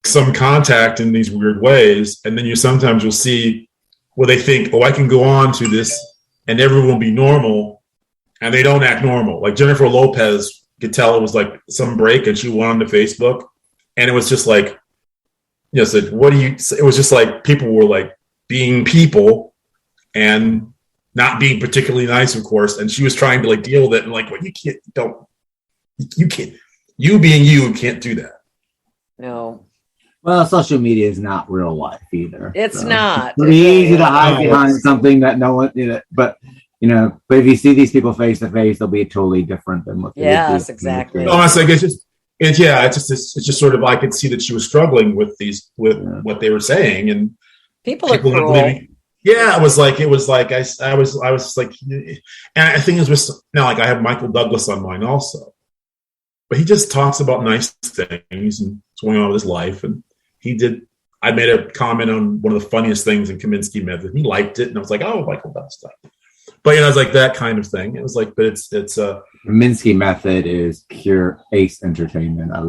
[SPEAKER 3] some contact in these weird ways. And then you'll see where they think, oh, I can go on to this and everyone will be normal. And they don't act normal. Like Jennifer Lopez, could tell it was like some break, and she went onto Facebook, and it was just like, said, what do you? It was just like people were like being people and not being particularly nice, of course. And she was trying to like deal with it, and like, well, you can't, you being you can't do that.
[SPEAKER 4] No.
[SPEAKER 2] Well, social media is not real life either.
[SPEAKER 4] It's not.
[SPEAKER 2] It's pretty easy to hide behind something that no one, but. But if you see these people face to face, they'll be totally different than what.
[SPEAKER 4] Yes, exactly.
[SPEAKER 3] No, it's like it's just sort of, I could see that she was struggling with what they were saying, and
[SPEAKER 4] people are cruel.
[SPEAKER 3] Yeah, it was like I was like, and I think it was now like I have Michael Douglas on mine also, but he just talks about nice things and what's going on with his life, and I made a comment on one of the funniest things in Kaminsky Method. He liked it, and I was like, oh, Michael Douglas stuff. But it's like that kind of thing. It was like, but it's
[SPEAKER 2] Minsky Method is pure ace entertainment. That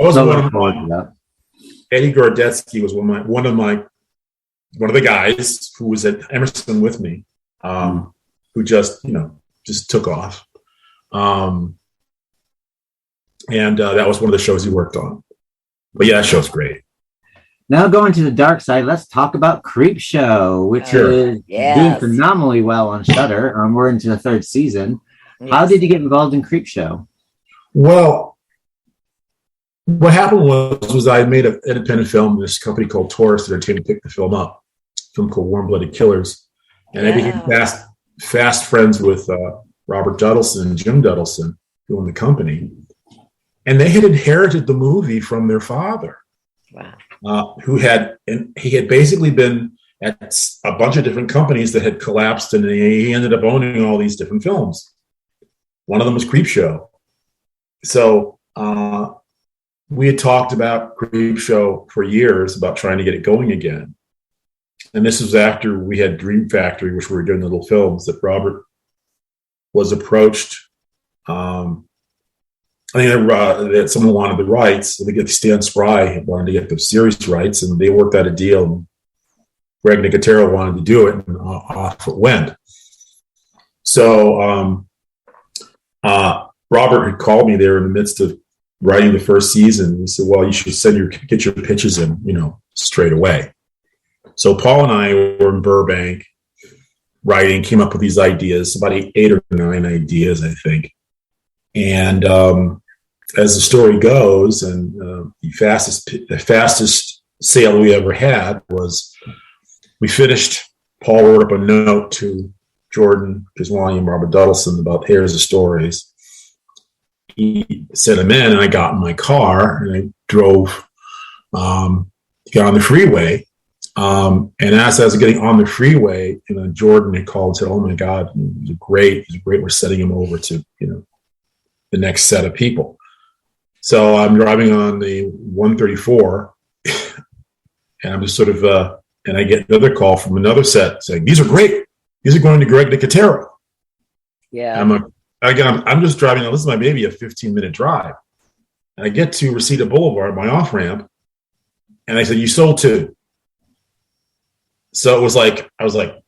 [SPEAKER 3] was one of that. Eddie Gordetsky was one of the guys who was at Emerson with me, who just took off, and that was one of the shows he worked on. But yeah, that show's great.
[SPEAKER 2] Now going to the dark side, let's talk about Creepshow, which is doing phenomenally well on Shudder. We're into the 3rd season. Yes. How did you get involved in Creepshow?
[SPEAKER 3] Well, what happened was I made an independent film. This company called Taurus Entertainment picked the film up, a film called Warm Blooded Killers. And I became fast friends with Robert Duddleson and Jim Duddleson, who owned the company. And they had inherited the movie from their father.
[SPEAKER 4] Wow.
[SPEAKER 3] He had basically been at a bunch of different companies that had collapsed, and he ended up owning all these different films. One of them was Creepshow. So we had talked about Creepshow for years, about trying to get it going again. And this was after we had Dream Factory, which we were doing the little films, that Robert was approached. I think that someone wanted the rights. I think Stan Spry wanted to get the series rights, and they worked out a deal. And Greg Nicotero wanted to do it, and off it went. So Robert had called me there in the midst of writing the 1st season. He said, "Well, you should get your pitches in, straight away." So Paul and I were in Burbank writing, came up with these ideas, about 8 or 9 ideas, I think. And as the story goes, and the fastest sale we ever had was, we finished. Paul wrote up a note to Jordan Kiswani and Robert Duddleson about, here's the stories. He sent them in, and I got in my car and I drove, got on the freeway. And as I was getting on the freeway, Jordan had called and said, "Oh my God, he's great. We're sending him over to, the next set of people." So I'm driving on the 134, and I'm just sort of, and I get another call from another set saying, "These are great. These are going to Greg Nicotero."
[SPEAKER 4] Yeah.
[SPEAKER 3] I'm just driving. This is maybe a 15-minute drive. And I get to Reseda Boulevard, my off ramp, and I said, "You sold 2." So it was like, I was like,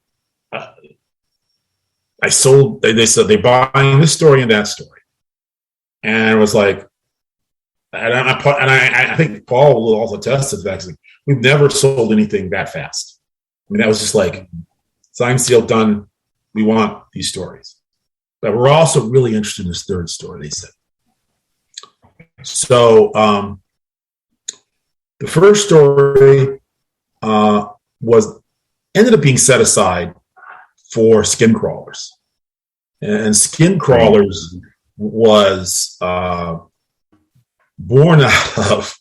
[SPEAKER 3] I sold. They said they're buying this story and that story, and it was like. And I think Paul will also attest to the fact that we've never sold anything that fast. I mean, that was just like, signed, sealed, done. We want these stories. But we're also really interested in this 3rd story, they said. So the 1st story ended up being set aside for Skin Crawlers. And Skin Crawlers was... born out of,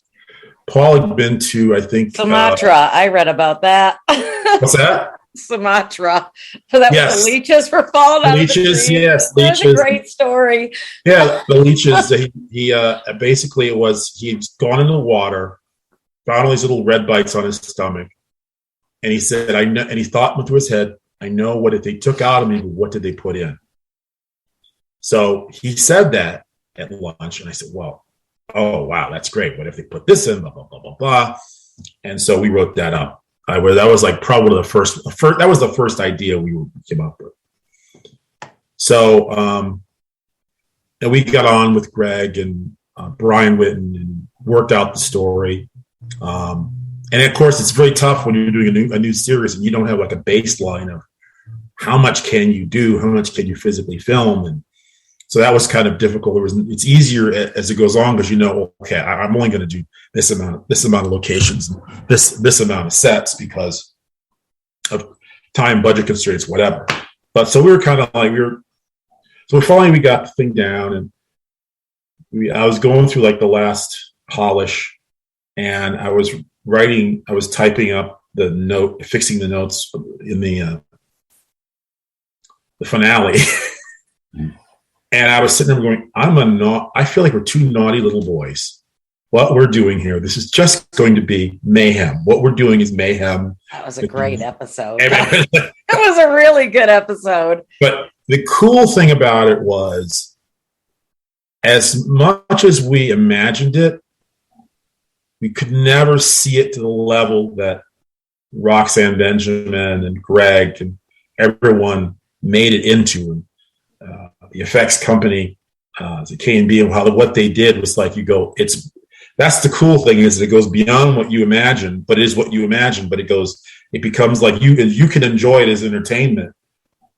[SPEAKER 3] Paul had been to, I think,
[SPEAKER 4] Sumatra. I read about that.
[SPEAKER 3] What's that?
[SPEAKER 4] Sumatra. So that was the leeches for falling out of the trees.
[SPEAKER 3] Yes,
[SPEAKER 4] That's a great story.
[SPEAKER 3] Yeah, the leeches. He basically it was, he'd gone into the water, found all these little red bites on his stomach, and he said, "I know," and he thought through his head, "I know what if they took out of me, but what did they put in?" So he said that at lunch, and I said, "Well, oh, wow, that's great. What if they put this in, blah, blah, blah, blah, blah." And so we wrote that up. That was like probably the first, that was the first idea we came up with. So, and we got on with Greg and Brian Whitten and worked out the story. And of course, it's very tough when you're doing a new series and you don't have like a baseline of how much can you do, how much can you physically film. And so that was kind of difficult. It's easier as it goes on because okay, I'm only going to do this amount of locations, this amount of sets because of time, budget constraints, whatever. But so we were kind of like so finally we got the thing down, and I was going through like the last polish, and I was typing up the note, fixing the notes in the finale. And I was sitting there going, I feel like we're 2 naughty little boys. What we're doing here, this is just going to be mayhem. What we're doing is mayhem.
[SPEAKER 4] That was a great episode. That was a really good episode.
[SPEAKER 3] But the cool thing about it was, as much as we imagined it, we could never see it to the level that Roxanne Benjamin and Greg and everyone made it into. The effects company, the K&B, and what they did was like, that's the cool thing is that it goes beyond what you imagine, but it is what you imagine. But it becomes like you can enjoy it as entertainment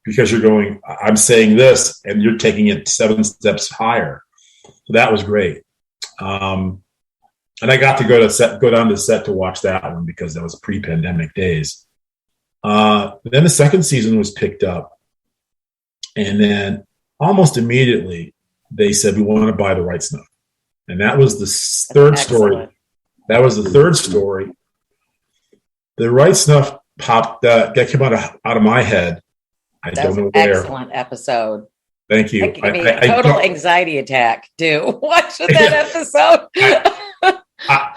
[SPEAKER 3] because you're going, I'm saying this, and you're taking it 7 steps higher. So that was great. And I got to go down to the set to watch that one because that was pre-pandemic days. Then the second season was picked up, and then almost immediately they said, we want to buy the rights now. And that was the third story. That was the third story. The right snuff popped. That came out of my head. I don't know where.
[SPEAKER 4] Excellent episode.
[SPEAKER 3] Thank you.
[SPEAKER 4] Total anxiety attack. Watch that episode.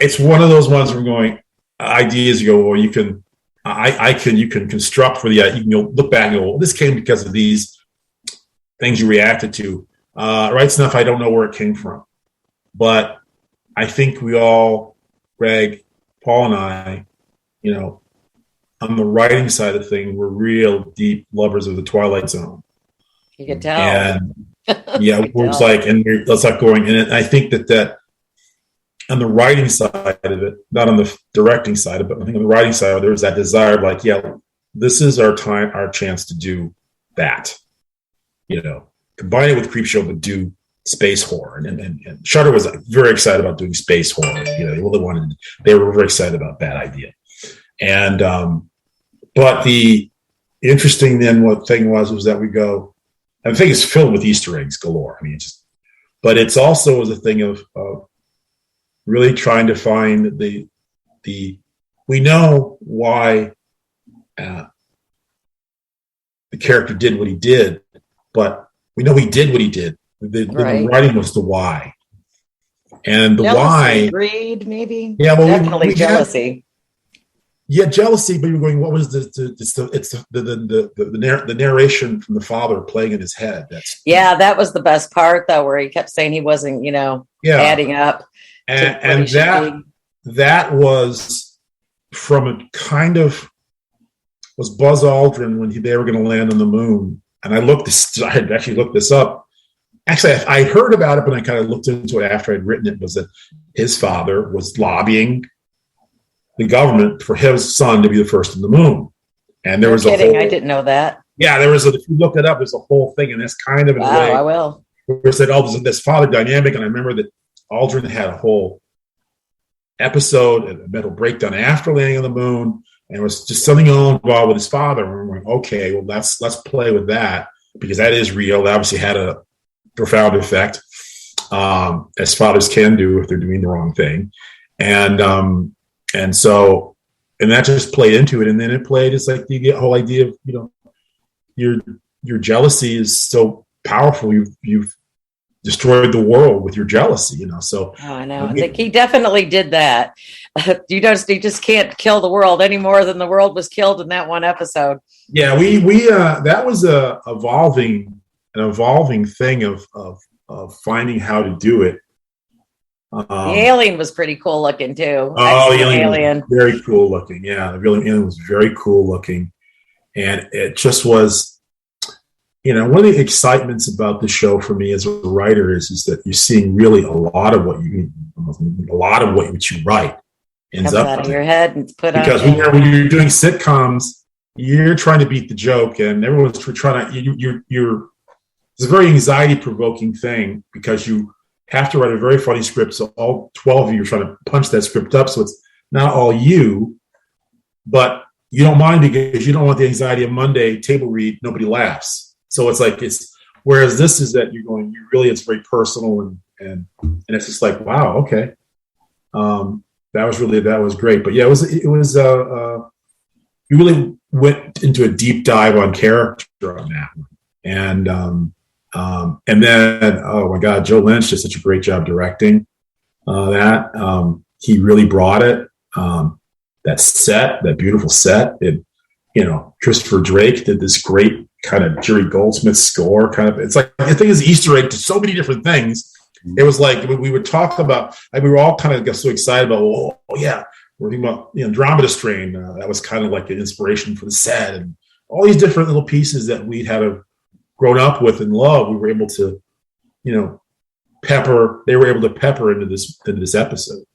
[SPEAKER 3] It's one of those ones where I'm going ideas. You go, well, you can construct for the. You can look back and go, well, this came because of these things you reacted to. Right snuff. I don't know where it came from. But I think we all, Greg, Paul and I, on the writing side of things, we're real deep lovers of the Twilight Zone.
[SPEAKER 4] You can tell.
[SPEAKER 3] And it's like, and let's not going. And I think that on the writing side of it, not on the directing side of it, but I think on the writing side, there was that desire, like, this is our time, our chance to do that. Combine it with Creepshow, but do space horror, and Shudder was very excited about doing space horror. They were very excited about that idea. And but the interesting thing was that we go, and the thing is filled with Easter eggs galore. I mean, but it's also was a thing of really trying to find the we know why the character did what he did, but we know he did what he did. The writing was the why, and the
[SPEAKER 4] jealousy, greed, maybe.
[SPEAKER 3] Yeah, well,
[SPEAKER 4] definitely jealousy.
[SPEAKER 3] Jealousy. But you're going, what was the narration from the father playing in his head?
[SPEAKER 4] That was the best part, though, where he kept saying he wasn't, adding up.
[SPEAKER 3] And that was from a kind of was Buzz Aldrin when they were going to land on the moon. And I had actually looked this up. Actually, I heard about it, but I kind of looked into it after I'd written it, was that his father was lobbying the government for his son to be the first on the moon. And there was
[SPEAKER 4] I didn't know that.
[SPEAKER 3] Yeah, if you look it up, there's a whole thing, and that's kind of in a way.
[SPEAKER 4] I will.
[SPEAKER 3] Where said, there's this father dynamic, and I remember that Aldrin had a whole episode, a mental breakdown after landing on the moon, and it was just something involved with his father. And we're going, okay, well, let's play with that, because that is real. That obviously had a profound effect, as fathers can do if they're doing the wrong thing, and so that just played into it, and then it played. It's like the whole idea of your jealousy is so powerful. You've destroyed the world with your jealousy. So
[SPEAKER 4] I know he definitely did that. You just can't kill the world any more than the world was killed in that one episode.
[SPEAKER 3] Yeah, we that was an evolving thing of finding how to do it.
[SPEAKER 4] The alien was pretty cool looking too.
[SPEAKER 3] Oh, the alien was very cool looking. Yeah, the alien was very cool looking, and it just was. One of the excitements about the show for me as a writer is that you're seeing really a lot of what you write ends up
[SPEAKER 4] out of your head and put on.
[SPEAKER 3] Because when you're doing sitcoms, you're trying to beat the joke, and everyone's trying to. It's a very anxiety-provoking thing because you have to write a very funny script. So all 12 of you are trying to punch that script up. So it's not all you, but you don't mind because you don't want the anxiety of Monday table read. Nobody laughs. So whereas this is that you're going, it's very personal and it's just like, wow, okay. That was great. But yeah, it was you really went into a deep dive on character on that one. And then, oh my God, Joe Lynch did such a great job directing that. He really brought it. That beautiful set. Christopher Drake did this great kind of Jerry Goldsmith score. It's like the thing is Easter egg to so many different things. It was like we would talk about. We were all kind of got so excited about. Oh yeah, we're thinking about Andromeda Strain. That was kind of like an inspiration for the set, and all these different little pieces that we'd had grown up with and love. We were able to, pepper. They were able to pepper into this episode.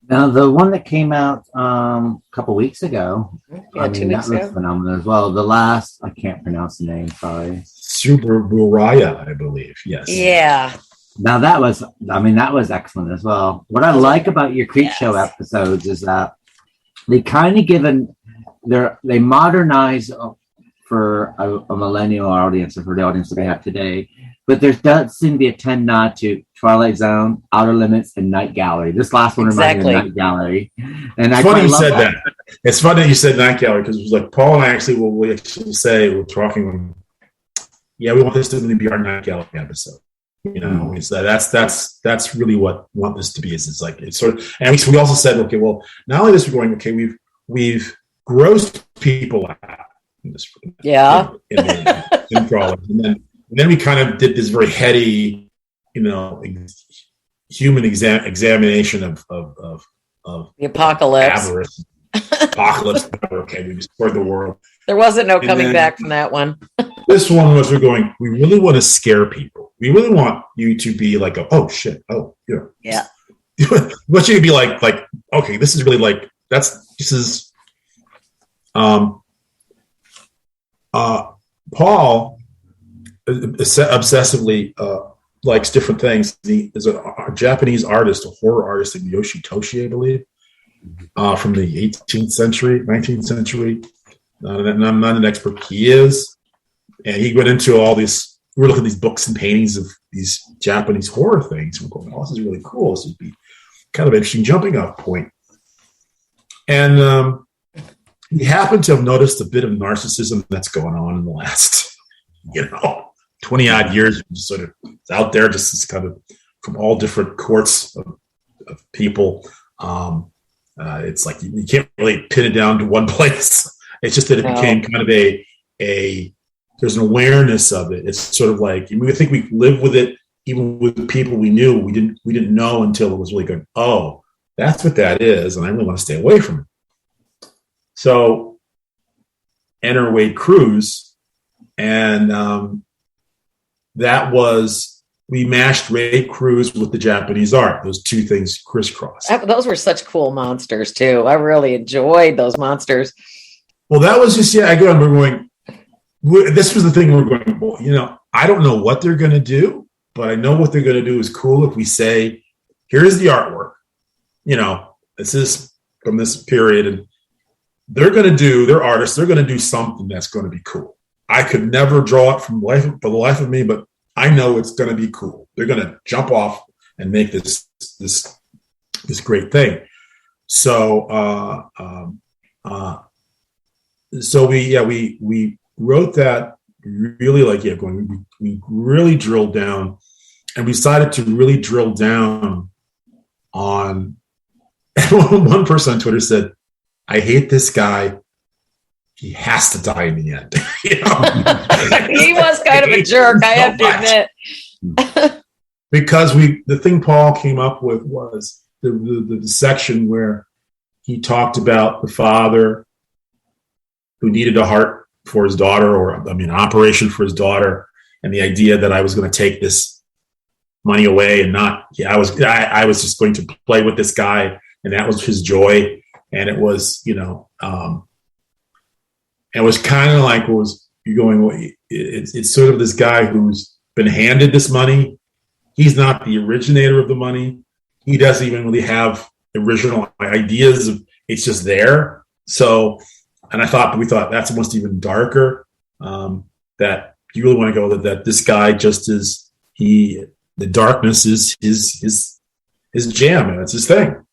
[SPEAKER 2] Now, the one that came out a couple weeks ago,
[SPEAKER 4] Yeah, 2 weeks
[SPEAKER 2] that was
[SPEAKER 4] ago.
[SPEAKER 2] phenomenal as well. The last, I can't pronounce the name, sorry.
[SPEAKER 3] Super Buraya, I believe. Yes.
[SPEAKER 4] Yeah.
[SPEAKER 2] Now, that was excellent as well. What I like about your Creepshow episodes is that they kind of they modernize for a millennial audience, or for the audience that they have today. But there does seem to be a tend nod to Twilight Zone, Outer Limits, and Night Gallery. This last one reminds me of Night Gallery. And
[SPEAKER 3] it's funny you said that. It's funny that you said Night Gallery, because it was like Paul and I actually we're talking. Yeah, we want this to be our Night Gallery episode. You know, that's really what we want this to be. It's like it's sort of, and we also said, okay, well, not only this, we're going, okay, we've grossed people out. In improv, and then we kind of did this very heady, human examination of
[SPEAKER 4] the apocalypse.
[SPEAKER 3] Avarice. Apocalypse. Okay, we destroyed the world.
[SPEAKER 4] There wasn't no coming back from that one.
[SPEAKER 3] This one was, we're going, we really want to scare people. We really want you to be like, oh shit, oh yeah. We want you to be like, okay, this is really like, Paul obsessively likes different things. He is a Japanese artist, a horror artist named Yoshitoshi, I believe, from the 18th century, 19th century. And I'm not an expert. He is. And he went into all these, we were looking at these books and paintings of these Japanese horror things. We're going, oh, this is really cool. This would be kind of an interesting jumping off point. And we happen to have noticed a bit of narcissism that's going on in the last, 20 odd years. Just sort of, it's out there, just as kind of from all different courts of people. It's like you can't really pin it down to one place. It's just that it became kind of a there's an awareness of it. It's sort of like, I think we live with it, even with people we knew. We didn't know until it was really good. Oh, that's what that is, and I really want to stay away from it. So enter Wade Cruz, and we mashed Wade Cruz with the Japanese art. Those two things crisscrossed.
[SPEAKER 4] Those were such cool monsters too. I really enjoyed those monsters.
[SPEAKER 3] Well, that was just, again, this was the thing we're going, well, I don't know what they're going to do, but I know what they're going to do is cool if we say, here's the artwork. This is from this period, and they're artists, they're going to do something that's going to be cool. I could never draw it for the life of me, but I know it's going to be cool. They're going to jump off and make this great thing. So we wrote that really we really drilled down, and we decided to really drill down on. One person on Twitter said, "I hate this guy. He has to die in the end."
[SPEAKER 4] He was kind of a jerk, I have to admit.
[SPEAKER 3] Because the thing Paul came up with was the section where he talked about the father who needed a heart for his daughter, an operation for his daughter, and the idea that I was going to take this money away and I was just going to play with this guy, and that was his joy. And it was, it was kind of like, it's sort of this guy who's been handed this money. He's not the originator of the money. He doesn't even really have original ideas. It's just there. So, and we thought that's almost even darker, that you really want to go that this guy just is, the darkness is his jam, and it's his thing.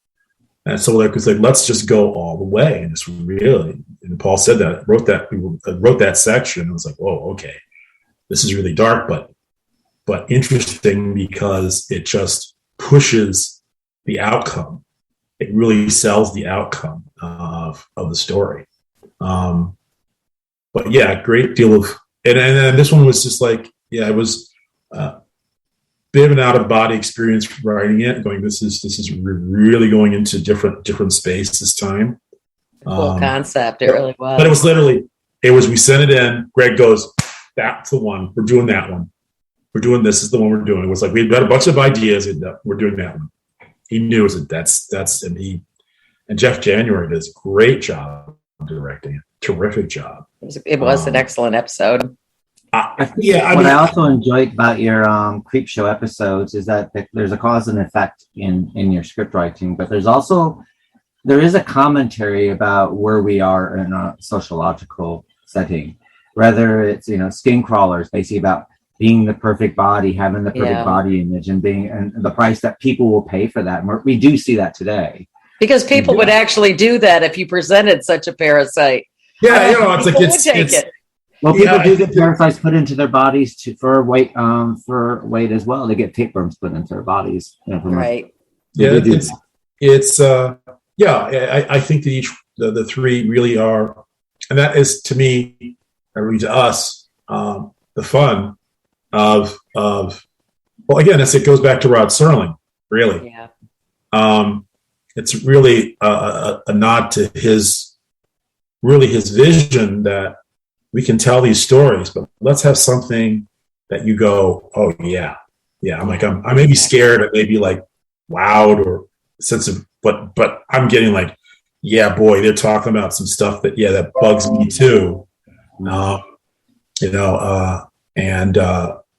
[SPEAKER 3] And so it's like, let's just go all the way. And it's really, and Paul said that, wrote that section. And it was like, whoa, okay, this is really dark, but interesting, because it just pushes the outcome. It really sells the outcome of the story. But yeah, great deal of, and this one was just like, it was a bit of an out of body experience writing it, going, this is really going into different space this time.
[SPEAKER 4] Cool concept. It really was.
[SPEAKER 3] But it was we sent it in. Greg goes, that's the one. We're doing that one. We're doing this is the one we're doing. It was like, we've got a bunch of ideas, and we're doing that one. he knew and Jeff January does a great job directing it. Terrific job.
[SPEAKER 4] It was an excellent episode.
[SPEAKER 2] What I also enjoyed about your Creepshow episodes is that there's a cause and effect in your script writing, but there is a commentary about where we are in a sociological setting. Whether it's skin crawlers, basically about being the perfect body, having the perfect body image, and the price that people will pay for that. And we do see that today
[SPEAKER 4] because people would actually do that if you presented such a parasite.
[SPEAKER 3] Yeah, it's like it's.
[SPEAKER 2] Well, people do get parasites put into their bodies for weight as well. They get tapeworms put into their bodies.
[SPEAKER 4] Right.
[SPEAKER 3] I think that the three really are, and that is to me, or to us, the fun of well, again, it goes back to Rod Serling, really. Yeah. It's really a nod to his vision that we can tell these stories, but let's have something that you go, oh yeah. I may be scared, I may be like wowed or sense of, but I'm getting like, yeah, boy, they're talking about some stuff that bugs me too.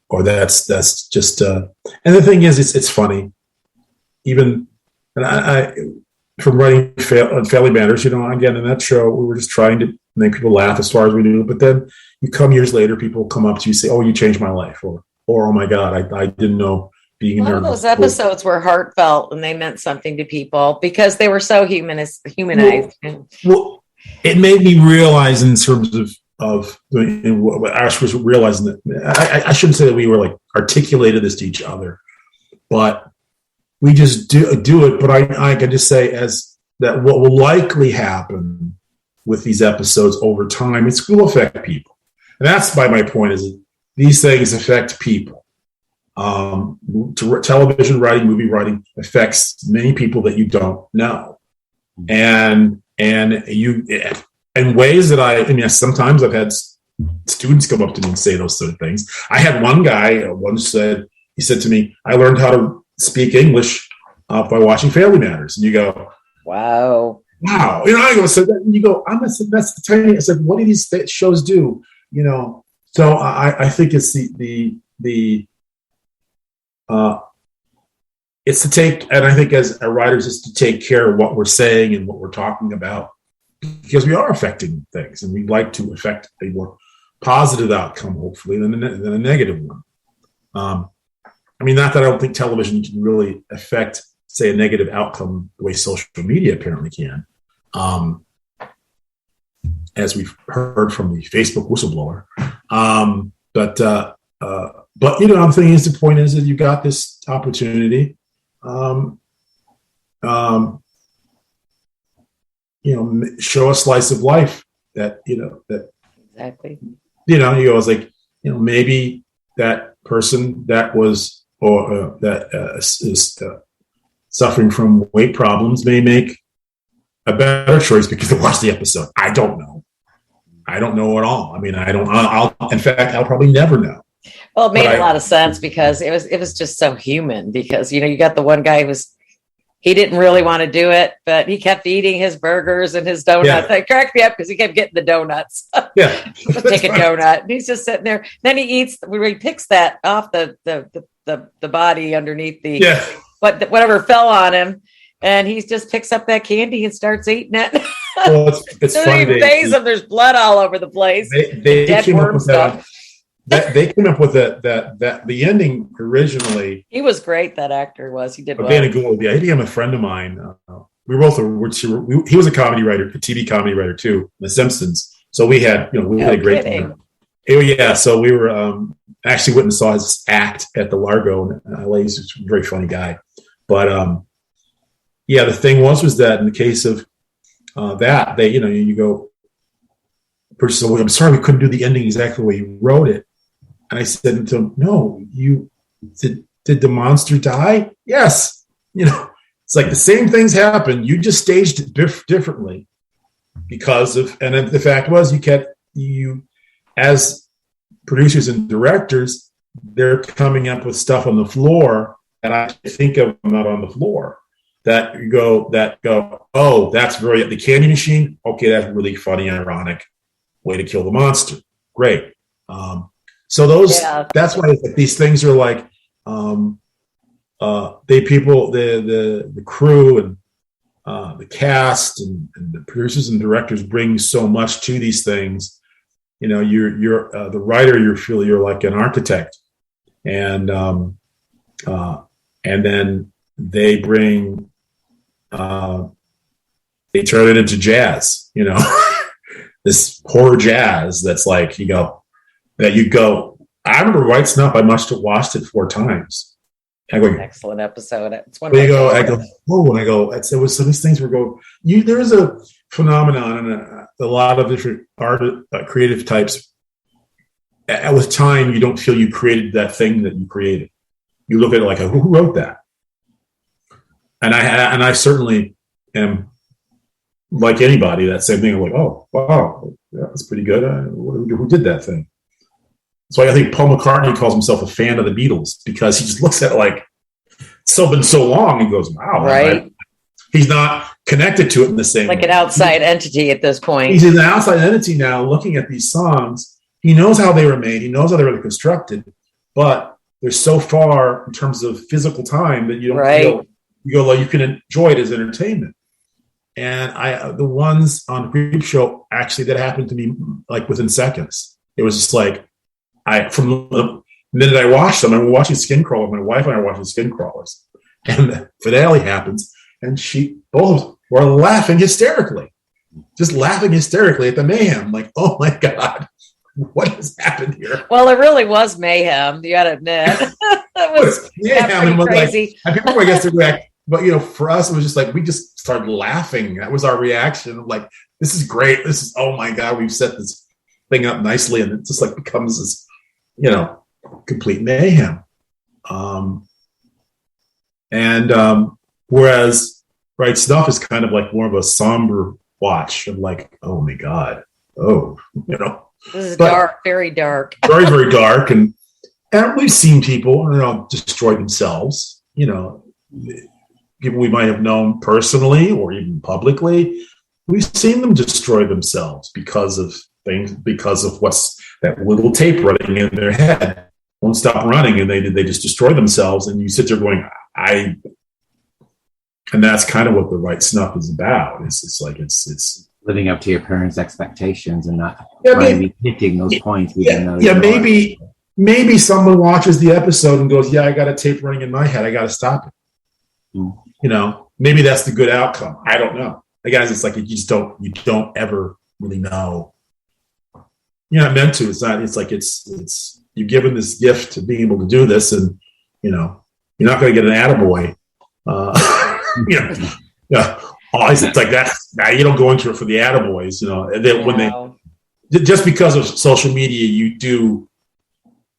[SPEAKER 3] Or that's just, and the thing is, it's funny, even, and I from writing Family Matters, again, in that show, we were just trying to make people laugh as far as we knew. But then you come years later, people come up to you and say, "Oh, you changed my life," or "Oh my God, I didn't know being in there."
[SPEAKER 4] Those episodes were heartfelt and they meant something to people because they were so humanized.
[SPEAKER 3] Well, it made me realize in terms of what Ash was realizing that I shouldn't say that we were like articulated this to each other, but we just do it. But I can just say as that what will likely happen with these episodes over time, it will affect people. And that's my point is that these things affect people. Television writing, movie writing affects many people that you don't know. And you, in ways that sometimes I've had students come up to me and say those sort of things. I had one guy once said to me, "I learned how to speak English by watching Family Matters." And you go,
[SPEAKER 4] wow.
[SPEAKER 3] I go, so that, you go, that's the tiny. I said, what do these shows do? So I think it's it's to take, and I think as writers, is to take care of what we're saying and what we're talking about, because we are affecting things, and we'd like to affect a more positive outcome, hopefully, than a negative one. Not that I don't think television can really affect, say, a negative outcome the way social media apparently can, as we've heard from the Facebook whistleblower. But the thing is, the point is that you got this opportunity. Show a slice of life that
[SPEAKER 4] exactly.
[SPEAKER 3] You go, it's like, maybe that person that was is suffering from weight problems may make a better choice because they watched the episode. I don't know at all. In fact, I'll probably never know.
[SPEAKER 4] Well, it made a lot of sense because it was just so human because, you got the one guy who he didn't really want to do it, but he kept eating his burgers and his donuts. It cracked me up because he kept getting the donuts.
[SPEAKER 3] Yeah.
[SPEAKER 4] Take a donut. And he's just sitting there. Then he picks that off the body underneath whatever fell on him. And he just picks up that candy and starts eating it.
[SPEAKER 3] Well, it's funny.
[SPEAKER 4] There's blood all over the place.
[SPEAKER 3] They dead worm stuff. They came up with that the ending originally.
[SPEAKER 4] He was great. That actor was. He did well.
[SPEAKER 3] Vanna Gould. Yeah, I'm a friend of mine. We both he was a comedy writer, a TV comedy writer too, The Simpsons. So we had had a great time. Oh yeah, so we were actually went and saw his act at the Largo in LA. He's a very funny guy. But the thing was that in the case of that, they you go. Person, I'm sorry we couldn't do the ending exactly the way you wrote it. And I said to him, "No, did the monster die? Yes. It's like the same things happened. You just staged it differently because of, and then the fact was you as producers and directors, they're coming up with stuff on the floor that I think of not on the floor. that go, oh, that's the candy machine. Okay, that's really funny, ironic way to kill the monster. Great. So that's why these things are like, the crew and the cast and the producers and directors bring so much to these things. You know, you're the writer. You're like an architect, and then they bring they turn it into jazz. You know, this horror jazz that's like you go. I remember White Snuff. I must have watched it 4 times. I go,
[SPEAKER 4] excellent episode. It's one of my
[SPEAKER 3] I go, oh, and I go, it was some of these things where there's a phenomenon and a lot of different creative types. With time, you don't feel you created that thing that you created. You look at it like, who wrote that? And I certainly am like anybody, that same thing. I'm like, oh, wow, yeah, that's pretty good. Who did that thing? So I think Paul McCartney calls himself a fan of the Beatles because he just looks at it like it's been so long and goes, wow.
[SPEAKER 4] Right.
[SPEAKER 3] He's not connected to it in the same way.
[SPEAKER 4] An outside entity at this point.
[SPEAKER 3] He's an outside entity now looking at these songs. He knows how they were made. He knows how they were constructed. But they're so far in terms of physical time that you don't feel, you go, well, you can enjoy it as entertainment. And the ones on Creepshow, actually, that happened to me like within seconds. It was just like, from the minute I watched them, I'm watching Skin Crawlers. My wife and I are watching Skin Crawlers, and the finale happens, and both were laughing hysterically, just laughing hysterically at the mayhem. Like, oh my god, what has happened here?
[SPEAKER 4] Well, it really was mayhem. You got to admit, it was mayhem. Crazy.
[SPEAKER 3] And people, I guess, react. But for us, it was just like we just started laughing. That was our reaction. Like, this is great. This is, oh my god, we've set this thing up nicely, and it just like becomes this. Complete mayhem. Whereas Right Snuff is kind of like more of a somber watch of like, oh my God. Oh,
[SPEAKER 4] This is dark, very dark.
[SPEAKER 3] Very, very dark. And we've seen people, destroy themselves, people we might have known personally or even publicly. We've seen them destroy themselves because of things, because of what's that little tape running in their head won't stop running, and they just destroy themselves. And you sit there going, and that's kind of what the Right Snuff is about. It's like it's
[SPEAKER 2] living up to your parents' expectations and not hitting those points.
[SPEAKER 3] Maybe someone watches the episode and goes, yeah, I got a tape running in my head. I got to stop it. Maybe that's the good outcome. I don't know. Guys, it's like you don't ever really know. You're not meant to. It's not. It's like it's you're given this gift to being able to do this, and you're not going to get an attaboy. It's like that. Now you don't go into it for the attaboys. When they just because of social media, you do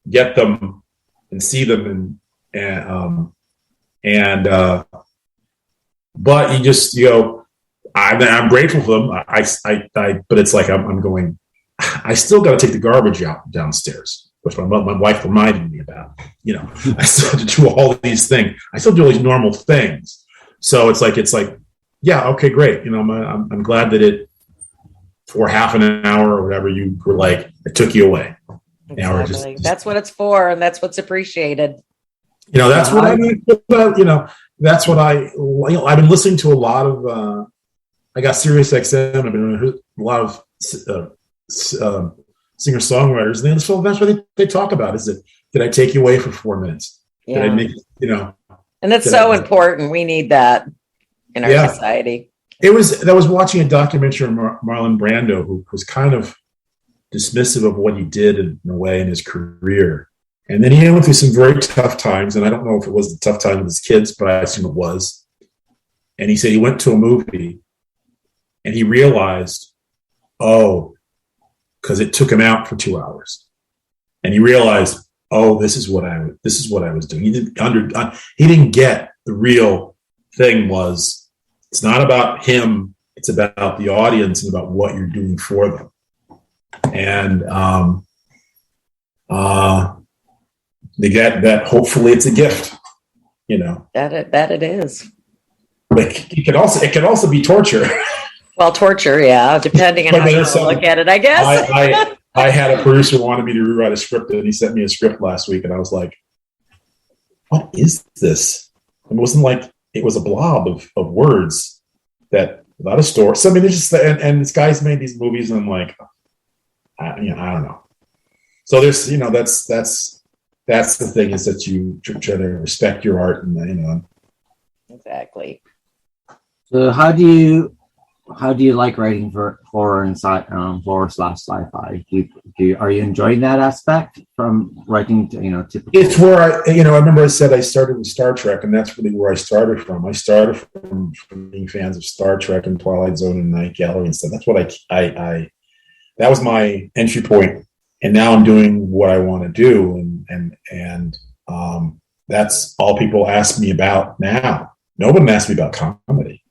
[SPEAKER 3] get them and see them, but you just I'm grateful for them. But it's like I'm going. I still got to take the garbage out downstairs, which my wife reminded me about. I still have to do all these things. I still do all these normal things. So it's like, yeah, okay, great. I'm glad that for half an hour or whatever, you were like, it took you away.
[SPEAKER 4] Exactly. That's what it's for, and that's what's appreciated.
[SPEAKER 3] That's what I mean. That's what I've been listening to a lot of. I got Sirius XM. I've been hearing a lot of singer songwriters. And that's what they talk about. Is it? Did I take you away for 4 minutes?
[SPEAKER 4] Yeah.
[SPEAKER 3] Did I make
[SPEAKER 4] And that's so important. We need that in our society.
[SPEAKER 3] I was watching a documentary on Marlon Brando, who was kind of dismissive of what he did in a way in his career. And then he went through some very tough times. And I don't know if it was the tough time with his kids, but I assume it was. And he said he went to a movie and he realized, because it took him out for 2 hours. And he realized, this is what I was doing. He didn't get the real thing was it's not about him, it's about the audience and about what you're doing for them. And they get that hopefully it's a gift,
[SPEAKER 4] That it is.
[SPEAKER 3] Like it can also be torture.
[SPEAKER 4] Well, torture, yeah, depending on how you look at it, I guess.
[SPEAKER 3] I had a producer who wanted me to rewrite a script, and he sent me a script last week, and I was like, "What is this?" It wasn't like it was a blob of words that without a story. So I mean, it's just and this guy's made these movies, and I'm like, I don't know. So there's that's the thing, is that you try to respect your art, and
[SPEAKER 4] Exactly.
[SPEAKER 2] So how do you like writing for horror and horror / sci-fi? Are you enjoying that aspect from writing typical?
[SPEAKER 3] It's where I remember I said I started with Star Trek, and that's really where I started from. I started from being fans of Star Trek and Twilight Zone and Night Gallery and stuff. That's what I that was my entry point, and now I'm doing what I want to do, and that's all people ask me about now. No one asks me about comedy.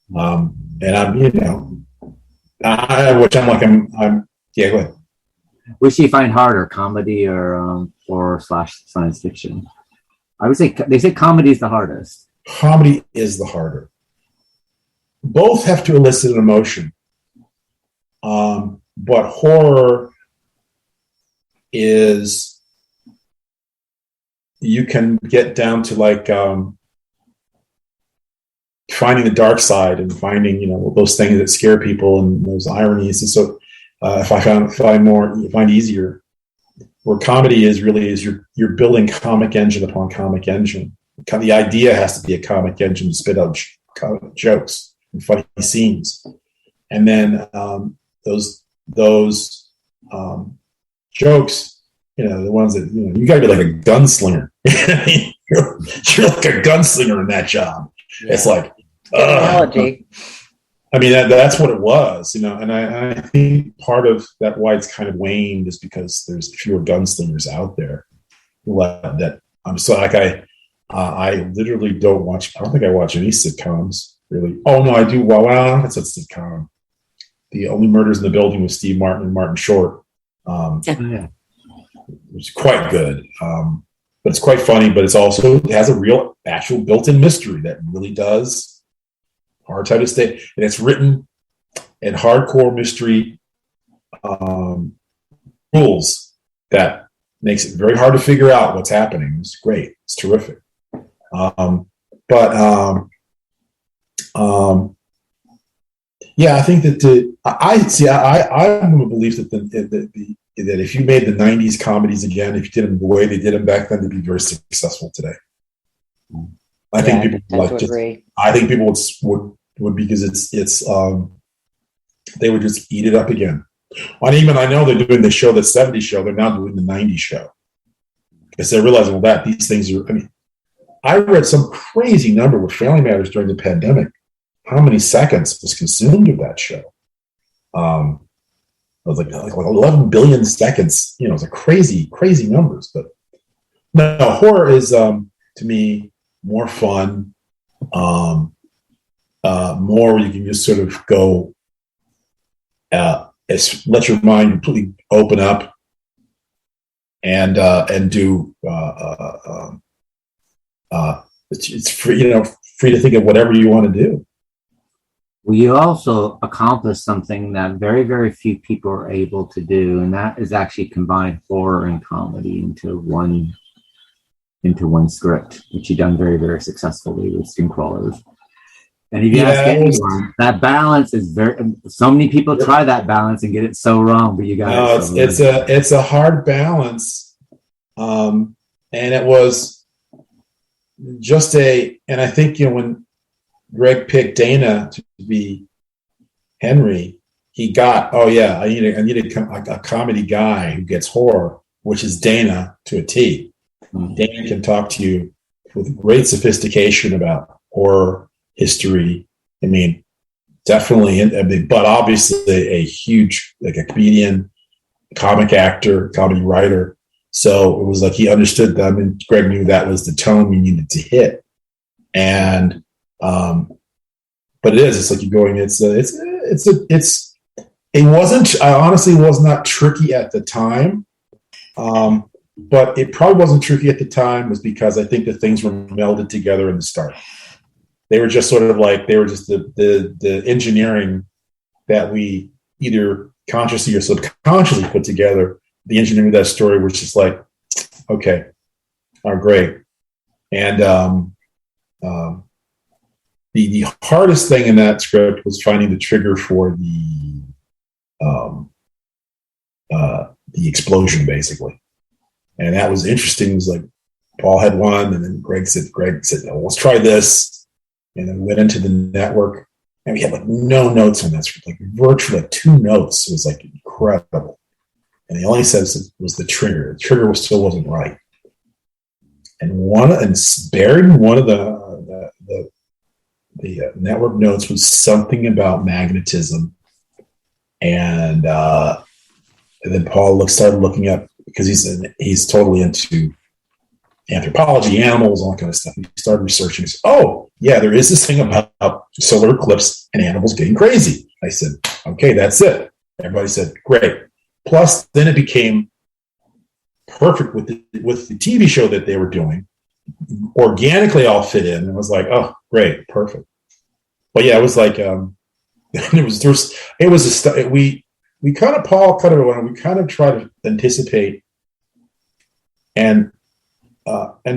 [SPEAKER 3] And I'm, which I'm yeah, go ahead.
[SPEAKER 2] Which do you find harder, comedy or / science fiction? I would say they say comedy is the hardest.
[SPEAKER 3] Comedy is the harder. Both have to elicit an emotion, but horror is, you can get down to like finding the dark side and finding those things that scare people and those ironies. And so if I find easier, where comedy is you're building comic engine upon comic engine. The idea has to be a comic engine to spit out jokes and funny scenes, and then those jokes, the ones that you got to be like a gunslinger. you're like a gunslinger in that job. Yeah. It's like
[SPEAKER 4] analogy.
[SPEAKER 3] I mean, that's what it was, and I think part of that why it's kind of waned is because there's fewer gunslingers out there. That I'm so like I literally don't watch. I don't think I watch any sitcoms really. Oh no, I do. Well, it's a sitcom. The Only Murders in the Building with Steve Martin and Martin Short. It's quite good. But it's quite funny, but it has a real actual built-in mystery that really does hard time to stay. And it's written in hardcore mystery rules that makes it very hard to figure out what's happening. It's great. It's terrific. Yeah, I think that I'm a belief that that if you made the 90s comedies again, if you did them the way they did them back then, they'd be very successful today. I think people would because it's they would just eat it up again. And even I know they're doing the 70s show, they're now doing the 90s show. Because they're realizing these things are, I read some crazy number with Family Matters during the pandemic, how many seconds was consumed of that show. It was like 11 billion seconds. It was a crazy numbers. But no, horror is to me more fun, more you can just sort of go, let your mind completely open up, and do. It's free, free to think of whatever you want to do.
[SPEAKER 2] Well, you also accomplished something that very, very few people are able to do, and that is actually combine horror and comedy into one script, which you've done very, very successfully with Skin Crawlers. And if you ask anyone, that balance is so many people try that balance and get it so wrong, but you got it.
[SPEAKER 3] It's a hard balance, and it was just and I think when Greg picked Dana to be Henry, he got, I need a comedy guy who gets horror, which is Dana to a T. Mm-hmm. Dana can talk to you with great sophistication about horror history. Definitely, but obviously a huge, like a comedian, comic actor, comedy writer. So it was like he understood that. Greg knew that was the tone we needed to hit. And but it's like you're going. It wasn't. I honestly was not tricky at the time, but it probably wasn't tricky at the time was because I think the things were melded together in the start. They were just sort of like, they were just the engineering that we either consciously or subconsciously put together. The engineering of that story was just like, okay, oh, great. And the hardest thing in that script was finding the trigger for the explosion, basically. And that was interesting. It was like Paul had one, and then Greg said, oh, let's try this. And then we went into the network, and we had like no notes on that script, like virtually like 2 notes. It was like incredible. And the only sense was the trigger. The trigger still wasn't right. And buried in one of the network notes was something about magnetism. And then Paul started looking up, because he's totally into anthropology, animals, all that kind of stuff. He started researching. He said, oh, yeah, there is this thing about solar eclipse and animals getting crazy. I said, okay, that's it. Everybody said, great. Plus, then it became perfect with the TV show that they were doing. Organically, all fit in. And it was like, oh, great, perfect. But yeah, it was like, we kind of try to anticipate and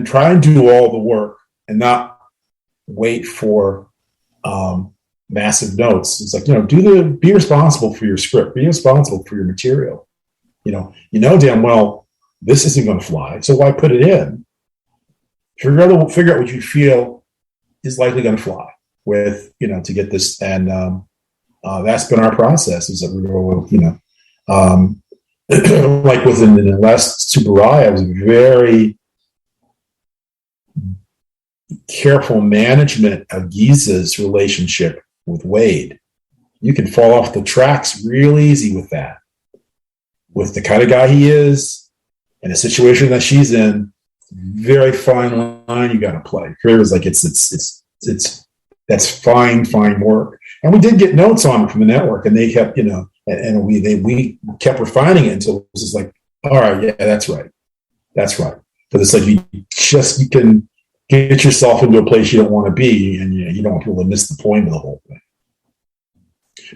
[SPEAKER 3] try and do all the work and not wait for massive notes. It's like, be responsible for your script, be responsible for your material. You know damn well this isn't going to fly, so why put it in? Figure out what you feel is likely going to fly with, to get this. And that's been our process. Is that we go, like within the last Super I was very careful management of Giza's relationship with Wade. You can fall off the tracks real easy with that. With the kind of guy he is and the situation that she's in, very fine line you got to play. It was like that's fine work. And we did get notes on it from the network, and they kept, and we kept refining it until it was just like, all right, yeah, that's right. Because it's like you can get yourself into a place you don't want to be, and you don't want people to miss the point of the whole thing.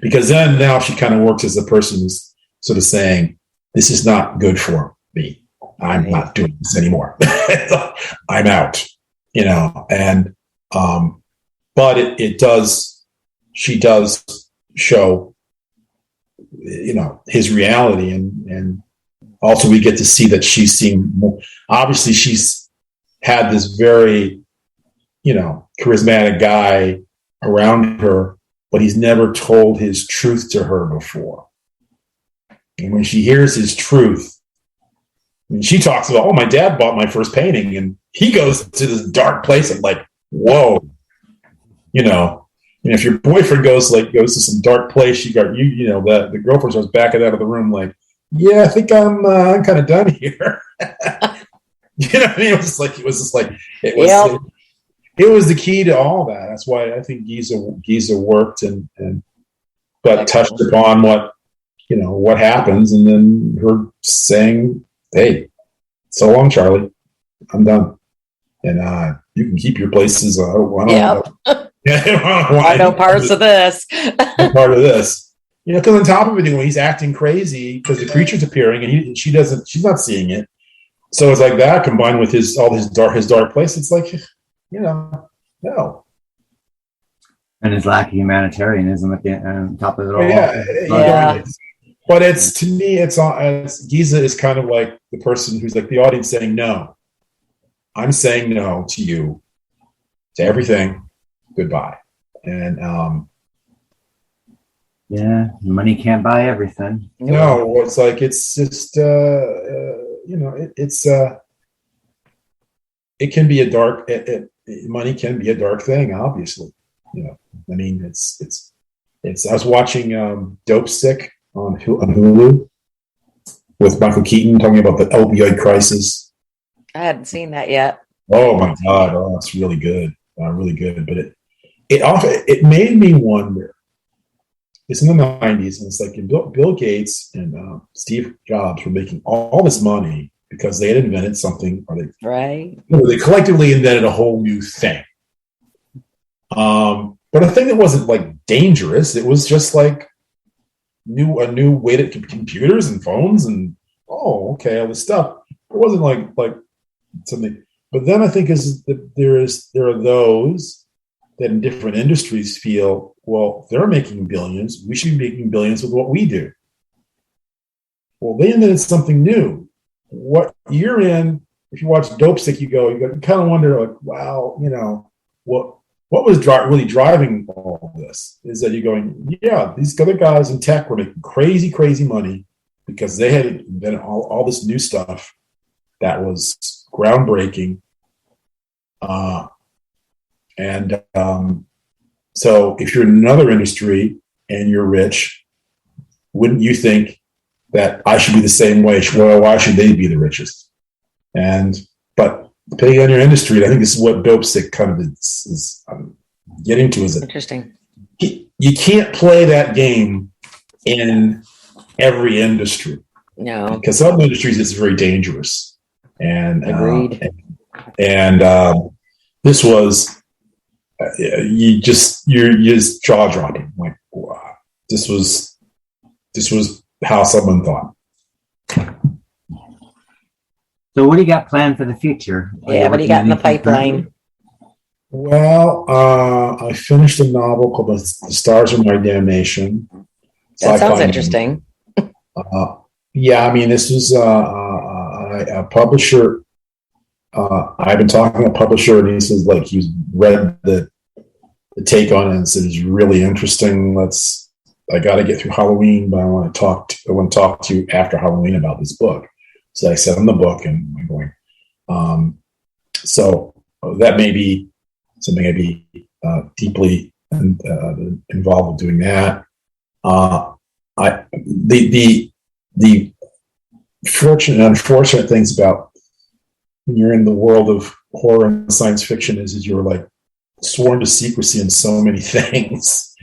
[SPEAKER 3] Because then now she kind of works as the person who's sort of saying, this is not good for me. I'm not doing this anymore. I'm out, and but it does, she does show, his reality, and also we get to see that she's seen more. Obviously she's had this very, charismatic guy around her, but he's never told his truth to her before. And when she hears his truth, and she talks about, oh, my dad bought my first painting, and he goes to this dark place and like, whoa, if your boyfriend goes to some dark place, the girlfriend starts backing out of the room like, yeah, I think I'm kind of done here. You know what I mean? It was the key to all that. That's why I think Giza worked but touched upon what happens, and then her saying, hey, so long, Charlie, I'm done. And you can keep your places. I don't know. I know parts of this. Part of this. Because on top of it, he's acting crazy because the creature's appearing, and she's not seeing it. So it's like that combined with his dark place. It's like, no.
[SPEAKER 2] And his lack of humanitarianism at the top of it all.
[SPEAKER 3] Yeah. But to me, Giza is kind of like the person who's like the audience saying no. I'm saying no to you, to everything. Goodbye. And
[SPEAKER 2] money can't buy everything.
[SPEAKER 3] No, it's like it's just it can be a dark. Money can be a dark thing, obviously. I mean, it's. I was watching Dope Sick on Hulu with Michael Keaton talking about the opioid crisis.
[SPEAKER 4] I hadn't seen that yet.
[SPEAKER 3] Oh my God! Oh, it's really good, really good. But it made me wonder. It's in the 90s, and it's like Bill Gates and Steve Jobs were making all this money because they had invented something, or they collectively invented a whole new thing. But I think it wasn't like dangerous. It was just like a new way to computers and phones and all this stuff. It wasn't like something. But then I think is that there are those that in different industries feel, well, they're making billions. We should be making billions with what we do. Well, they invented something new. What you're in, if you watch Dope Sick, you kind of wonder, like, wow, what was really driving all this? Is that you're going, yeah, these other guys in tech were making crazy, crazy money because they had invented all this new stuff that was groundbreaking. So if you're in another industry and you're rich, wouldn't you think that I should be the same way? Well, why should they be the richest? But depending on your industry, I think this is what Dope Sick kind of is getting to. Is it
[SPEAKER 4] interesting?
[SPEAKER 3] You can't play that game in every industry.
[SPEAKER 4] No,
[SPEAKER 3] because some industries it's very dangerous. And
[SPEAKER 4] agreed.
[SPEAKER 3] This was you're just jaw dropping. Like, wow, this was how someone thought.
[SPEAKER 2] So what do you got planned for the future?
[SPEAKER 4] Yeah, what do you got in the pipeline?
[SPEAKER 3] Well, I finished a novel called The Stars Are My Damnation.
[SPEAKER 4] That sounds interesting.
[SPEAKER 3] Yeah, I mean, this was a publisher. I've been talking to a publisher, and he says, like, he's read the take on it and said it's really interesting. I got to get through Halloween, but I want to talk to you after Halloween about this book. So I sent him the book, and I'm going. So that may be something I'd be deeply involved with doing that. The fortunate and unfortunate things about when you're in the world of horror and science fiction is you're like sworn to secrecy in so many things.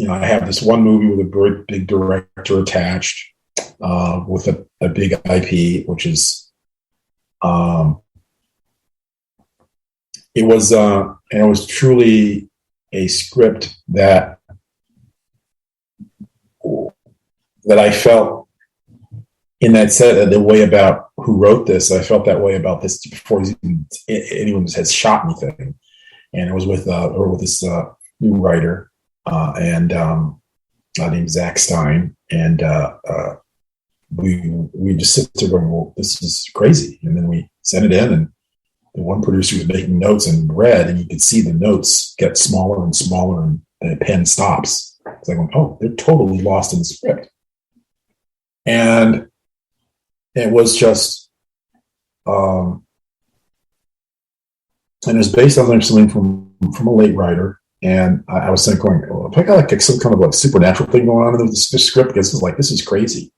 [SPEAKER 3] I have this one movie with a very big director attached, with a big IP, which is, it was truly a script that I felt in that set, the way about who wrote this. I felt that way about this before anyone has shot anything, and it was with this new writer named Zach Stein, and we just sit there going, well, this is crazy, and then we sent it in, and the one producer was making notes and read, and you could see the notes get smaller and smaller, and the pen stops. It's like, oh, they're totally lost in the script. And it was just, and it was based on something from a late writer. And I was thinking, well, if I got like some kind of like supernatural thing going on in the script, this is crazy.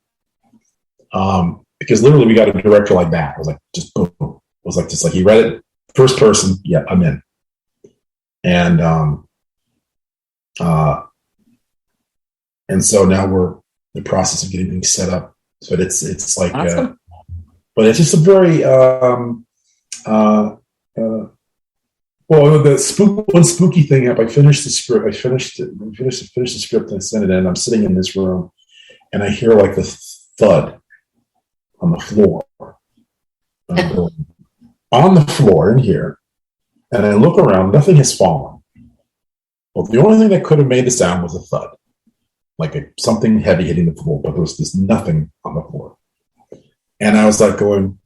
[SPEAKER 3] Because literally we got a director like that. I was like, just boom. It was like, just like he read it, first person, yeah, I'm in. And so now we're in the process of getting things set up. But it's like,
[SPEAKER 4] awesome.
[SPEAKER 3] But it's just a very, one spooky thing up. I finished the script. I finished the script and I sent it in. I'm sitting in this room and I hear like the thud on the floor. I'm going, on the floor in here. And I look around, nothing has fallen. Well, the only thing that could have made the sound was a thud. Like something heavy hitting the floor, but there was just nothing on the floor. And I was like going,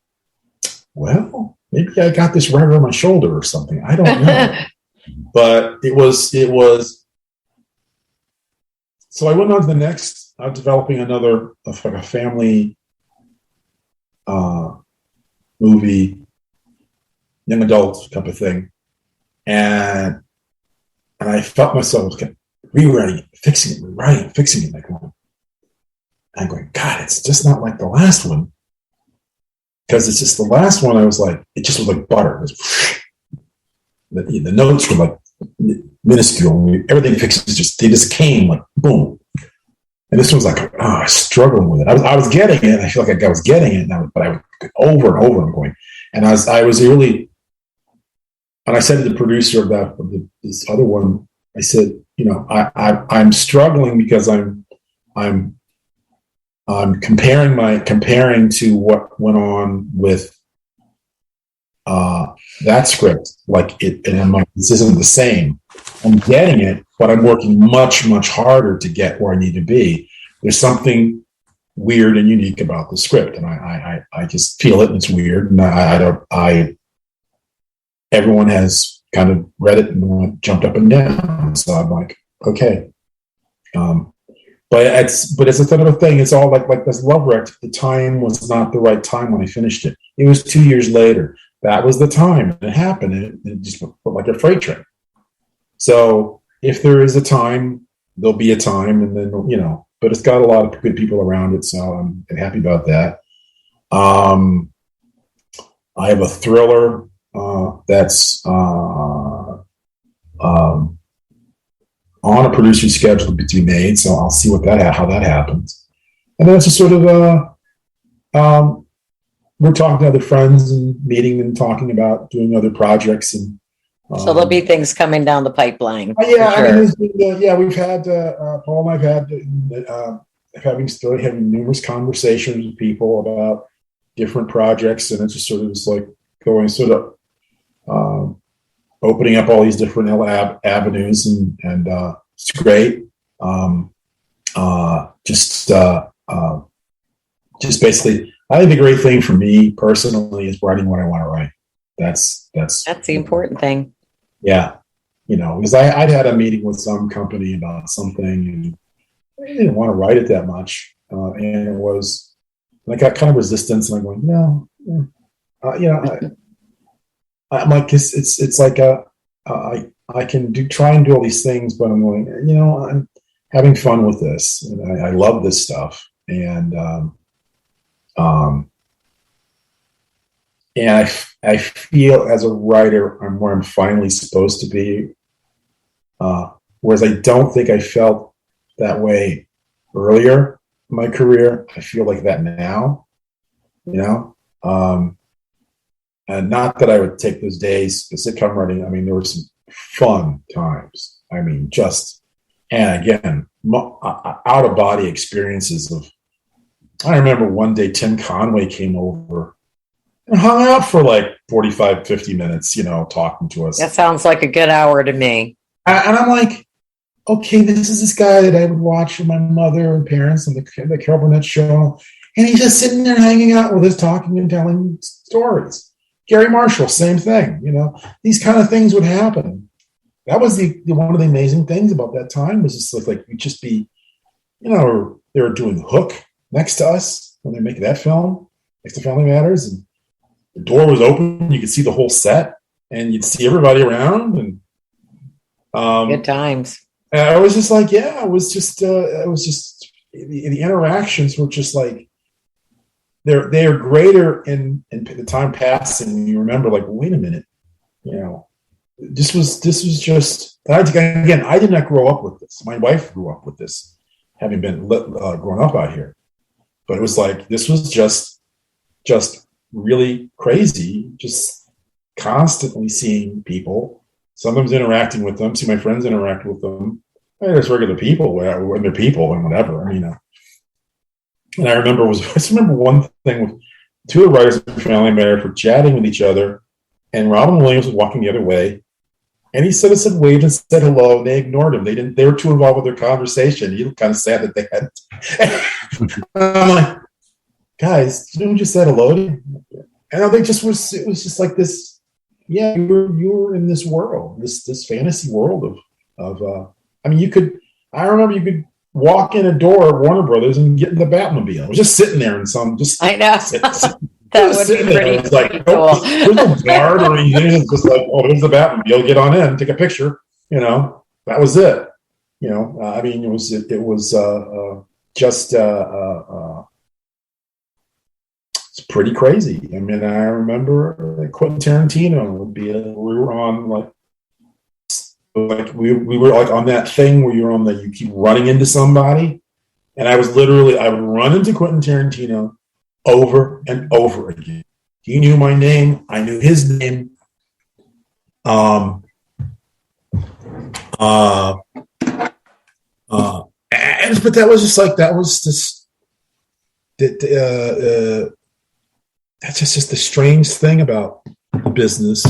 [SPEAKER 3] well, maybe I got this right on my shoulder or something. I don't know. But it was, so I went on to the next, I'm developing another, like a family movie, young adult type of thing. And I felt myself rewriting it, fixing it. I'm going, God, it's just not like the last one. Because it's just the last one, I was like, it just was like butter. It was, the notes were like minuscule. Everything fixes they just came like boom. And this one was like, I was struggling with it. I was getting it. I feel like I was getting it, but I was over and over and going. And I was really and I said to the producer of this other one, I said, I'm struggling because I'm comparing to what went on with that script. And I'm like, this isn't the same. I'm getting it, but I'm working much, much harder to get where I need to be. There's something weird and unique about the script, and I just feel it, and it's weird. And everyone has kind of read it and jumped up and down. So I'm like, okay. But it's a sort of a thing. It's all like this Lovewrecked. The time was not the right time when I finished it. It was 2 years later. That was the time. It happened. It just went like a freight train. So if there is a time, there'll be a time, and then but it's got a lot of good people around it, so I'm happy about that. I have a thriller that's on a producer's schedule to be made, so I'll see how that happens. And then it's just sort of we're talking to other friends and meeting and talking about doing other projects, and
[SPEAKER 4] so there'll be things coming down the pipeline.
[SPEAKER 3] Yeah, sure. I mean, we've had Paul and I've had having numerous conversations with people about different projects, and it's just sort of just like going sort of opening up all these different avenues, and it's great. Just basically, I think the great thing for me personally is writing what I want to write. That's
[SPEAKER 4] the important thing.
[SPEAKER 3] Yeah, because I'd had a meeting with some company about something, and I didn't want to write it that much, and it was. And I got kind of resistance, and I'm going, no, I'm like, it's like I can try and do all these things, but I'm going, I'm having fun with this, and I love this stuff, and I feel as a writer I'm where I'm finally supposed to be, whereas I don't think I felt that way earlier in my career. I feel like that now, and not that I would take those days, the sitcom writing. I mean, there were some fun times. I mean, and again, out of body experiences I remember one day Tim Conway came over and hung out for like 45, 50 minutes, talking to us.
[SPEAKER 4] That sounds like a good hour to me.
[SPEAKER 3] And I'm like, okay, this is this guy that I would watch with my mother and parents on the Carol Burnett show. And he's just sitting there hanging out with us, talking and telling stories. Gary Marshall, same thing. These kind of things would happen. That was one of the amazing things about that time was just like you'd just be, they were doing Hook next to us when they make that film, next to Family Matters, and the door was open. You could see the whole set, and you'd see everybody around, and
[SPEAKER 4] good times.
[SPEAKER 3] And I was just like, yeah, it was just the interactions were just like they are greater in the time passing. You remember, like, wait a minute, this was just. I did not grow up with this. My wife grew up with this, having been grown up out here. But it was like this was just really crazy. Just constantly seeing people, sometimes interacting with them. See my friends interact with them. They're just regular people, when they're people and whatever. And I remember one thing with two of the writers of Family Matters were chatting with each other, and Robin Williams was walking the other way, and he sort of waved and said hello, and they ignored him. They were too involved with their conversation. He looked kind of sad that they hadn't. I'm like, guys, you just said hello to him? And it was just like this. Yeah, you were in this world, this fantasy world of I remember you could walk in a door at Warner Brothers and get in the Batmobile. I was just sitting there in
[SPEAKER 4] I know. That would be pretty
[SPEAKER 3] It's like,
[SPEAKER 4] cool.
[SPEAKER 3] There's no guard or anything. It's just like, there's the Batmobile. Get on in, take a picture. That was it. It was it's pretty crazy. I remember Quentin Tarantino would be. We were on we were like on that thing where you keep running into somebody, and I would run into Quentin Tarantino over and over again. He knew my name. I knew his name. Um, but that was just like, that's just the strange thing about the business,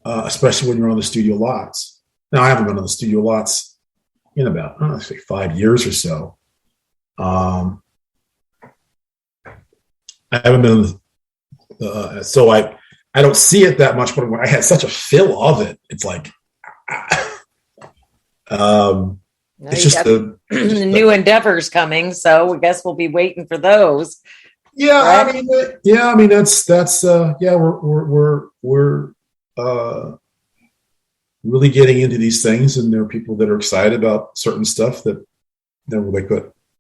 [SPEAKER 3] especially when you're on the studio lots. Now, I haven't been on the studio lots in about, I don't know, say 5 years or so. I haven't been, so I don't see it that much, but when I had such a fill of it, it's like, it's just the
[SPEAKER 4] new endeavors coming. So I guess we'll be waiting for those.
[SPEAKER 3] Yeah,
[SPEAKER 4] right?
[SPEAKER 3] I mean, that's we're really getting into these things, and there are people that are excited about certain stuff that they're like,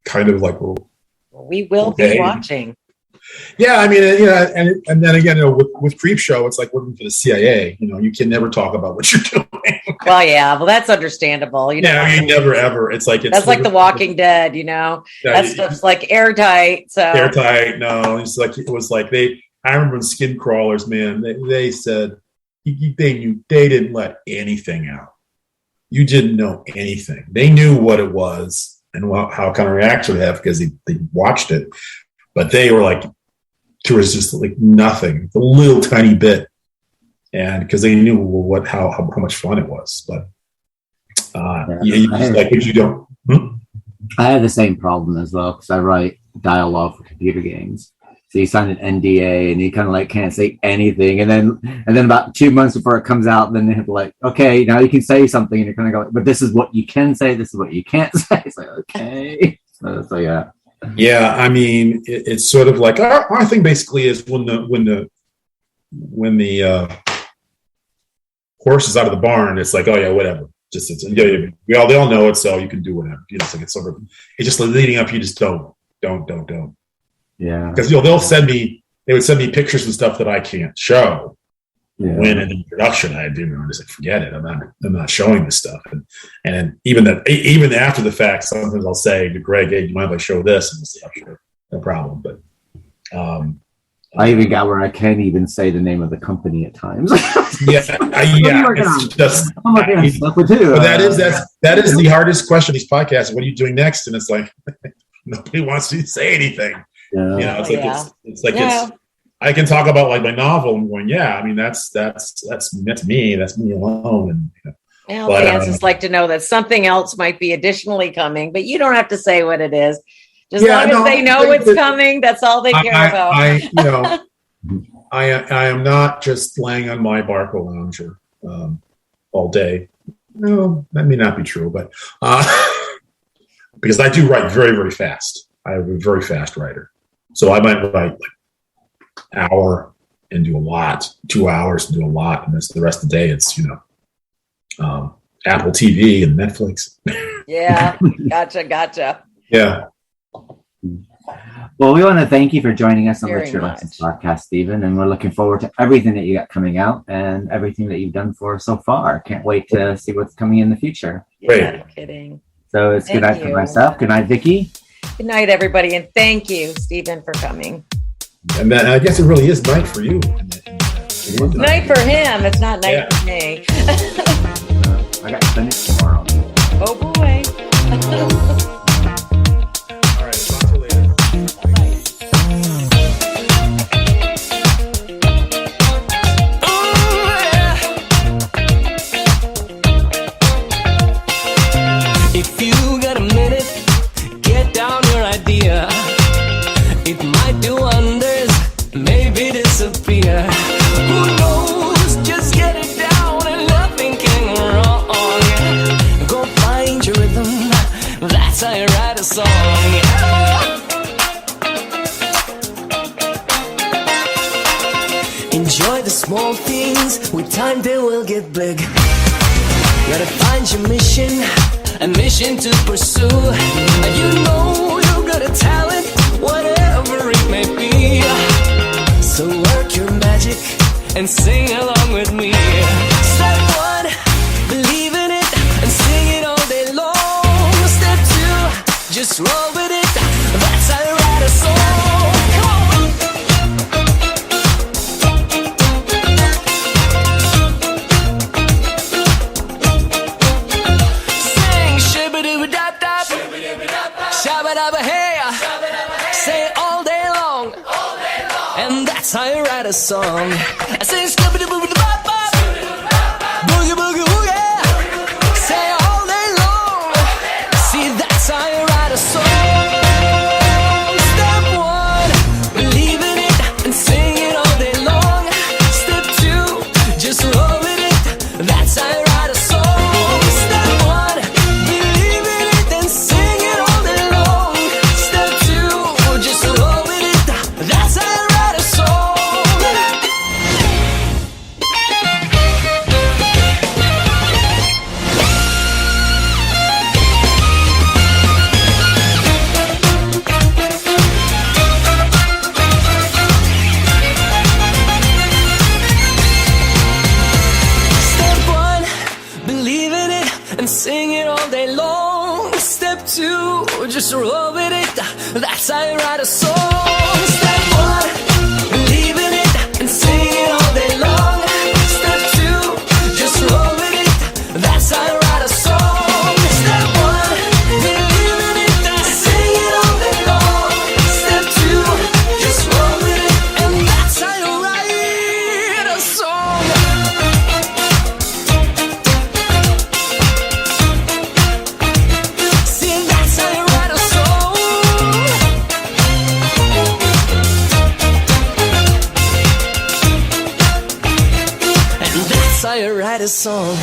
[SPEAKER 3] kind of like, well,
[SPEAKER 4] we will be watching.
[SPEAKER 3] Yeah, I mean, and then again, with Creepshow, it's like working for the CIA. You can never talk about what you're doing.
[SPEAKER 4] Well, yeah, well, that's understandable.
[SPEAKER 3] I mean, never ever. It's like
[SPEAKER 4] that's like The Walking Dead. That stuff's like airtight. So
[SPEAKER 3] airtight. No, it's like it was like I remember when Skin Crawlers, man. They said they knew they didn't let anything out. You didn't know anything. They knew what it was and how kind of reaction they have because they watched it. But they were like, there was just like nothing, a little tiny bit, and because they knew how much fun it was. But you just like if you don't.
[SPEAKER 2] I have the same problem as well because I write dialogue for computer games. So you sign an NDA and you kind of like can't say anything, and then about 2 months before it comes out, then they have to like, okay, now you can say something, and you're kind of going, but this is what you can say, this is what you can't say. It's like, okay, so yeah.
[SPEAKER 3] Yeah, I mean, it's sort of like our thing basically is when the horse is out of the barn, it's like, oh yeah, whatever. Just they all know it, so you can do whatever. It's like it's just leading up. You just don't.
[SPEAKER 2] Yeah,
[SPEAKER 3] because they would send me pictures and stuff that I can't show. Yeah. When in the production I do, I'm just like, forget it. I'm not showing this stuff. And even after the fact, sometimes I'll say to Greg, hey, do you mind if I show this? And he'll say, oh, sure, no problem. But
[SPEAKER 2] I even got where I can't even say the name of the company at times.
[SPEAKER 3] Yeah. It's just that is the hardest question. These podcasts. What are you doing next? And it's like nobody wants to say anything.
[SPEAKER 2] Yeah.
[SPEAKER 3] It's like I can talk about like my novel and going, yeah, I mean that's me alone. And
[SPEAKER 4] fans just like to know that something else might be additionally coming, but you don't have to say what it is. Just long as they know it's coming, that's all they care about.
[SPEAKER 3] I am not just laying on my Barco lounger all day. No, that may not be true, but because I do write very, very fast. I'm a very fast writer, so I might write like hour and do a lot, 2 hours and do a lot, and the rest of the day it's Apple TV and Netflix.
[SPEAKER 4] Yeah, gotcha.
[SPEAKER 3] Yeah.
[SPEAKER 2] Well, we want to thank you for joining us on
[SPEAKER 4] Very
[SPEAKER 2] the True Lessons podcast, Stephen, and we're looking forward to everything that you got coming out and everything that you've done for us so far. Can't wait to see what's coming in the future.
[SPEAKER 4] Yeah, no kidding.
[SPEAKER 2] So it's good night for myself. Good night, Vicki.
[SPEAKER 4] Good night, everybody, and thank you, Stephen, for coming.
[SPEAKER 3] And then I guess it really is night for you.
[SPEAKER 4] Night for him. It's not night for me.
[SPEAKER 2] I got to spend it tomorrow.
[SPEAKER 4] Oh boy.
[SPEAKER 3] All right, talk to you later.
[SPEAKER 5] If you got a minute, get down your idea. It might do wonders, maybe disappear. Who knows? Just get it down and nothing can go wrong. Go find your rhythm, that's how you write a song. Enjoy the small things, with time they will get big. Gotta find your mission, a mission to pursue. You know you got a talent, whatever it may be. So work your magic and sing along with me. Step one, believe in it and sing it all day long. Step two, just roll with it. That's how you write a song. Come on. shabba-dabba hey, say it all day long, and that's how you write a song. I say scooby-doo-boo-doo-bop-bop, boogie-boogie, ooh yeah, say it all day long, see that's how you write a song. Step one, believe in it and sing it all day long. Step two, just roll with it, that's how you write a song. Step one, believe in it and sing it all day long. Step two, just roll with it, that's how you write a song. Step one, believe in it and sing it all day long. Step two, just roll with it, that's how you write a song. Step one, believe in it and sing it all day long. Step two, just roll with it, that's how you write a song. Step one, believe in it and sing it all day long. Step two, just roll with it, and that's how you write a song. See, that's how you write a song. And that's how you write a song.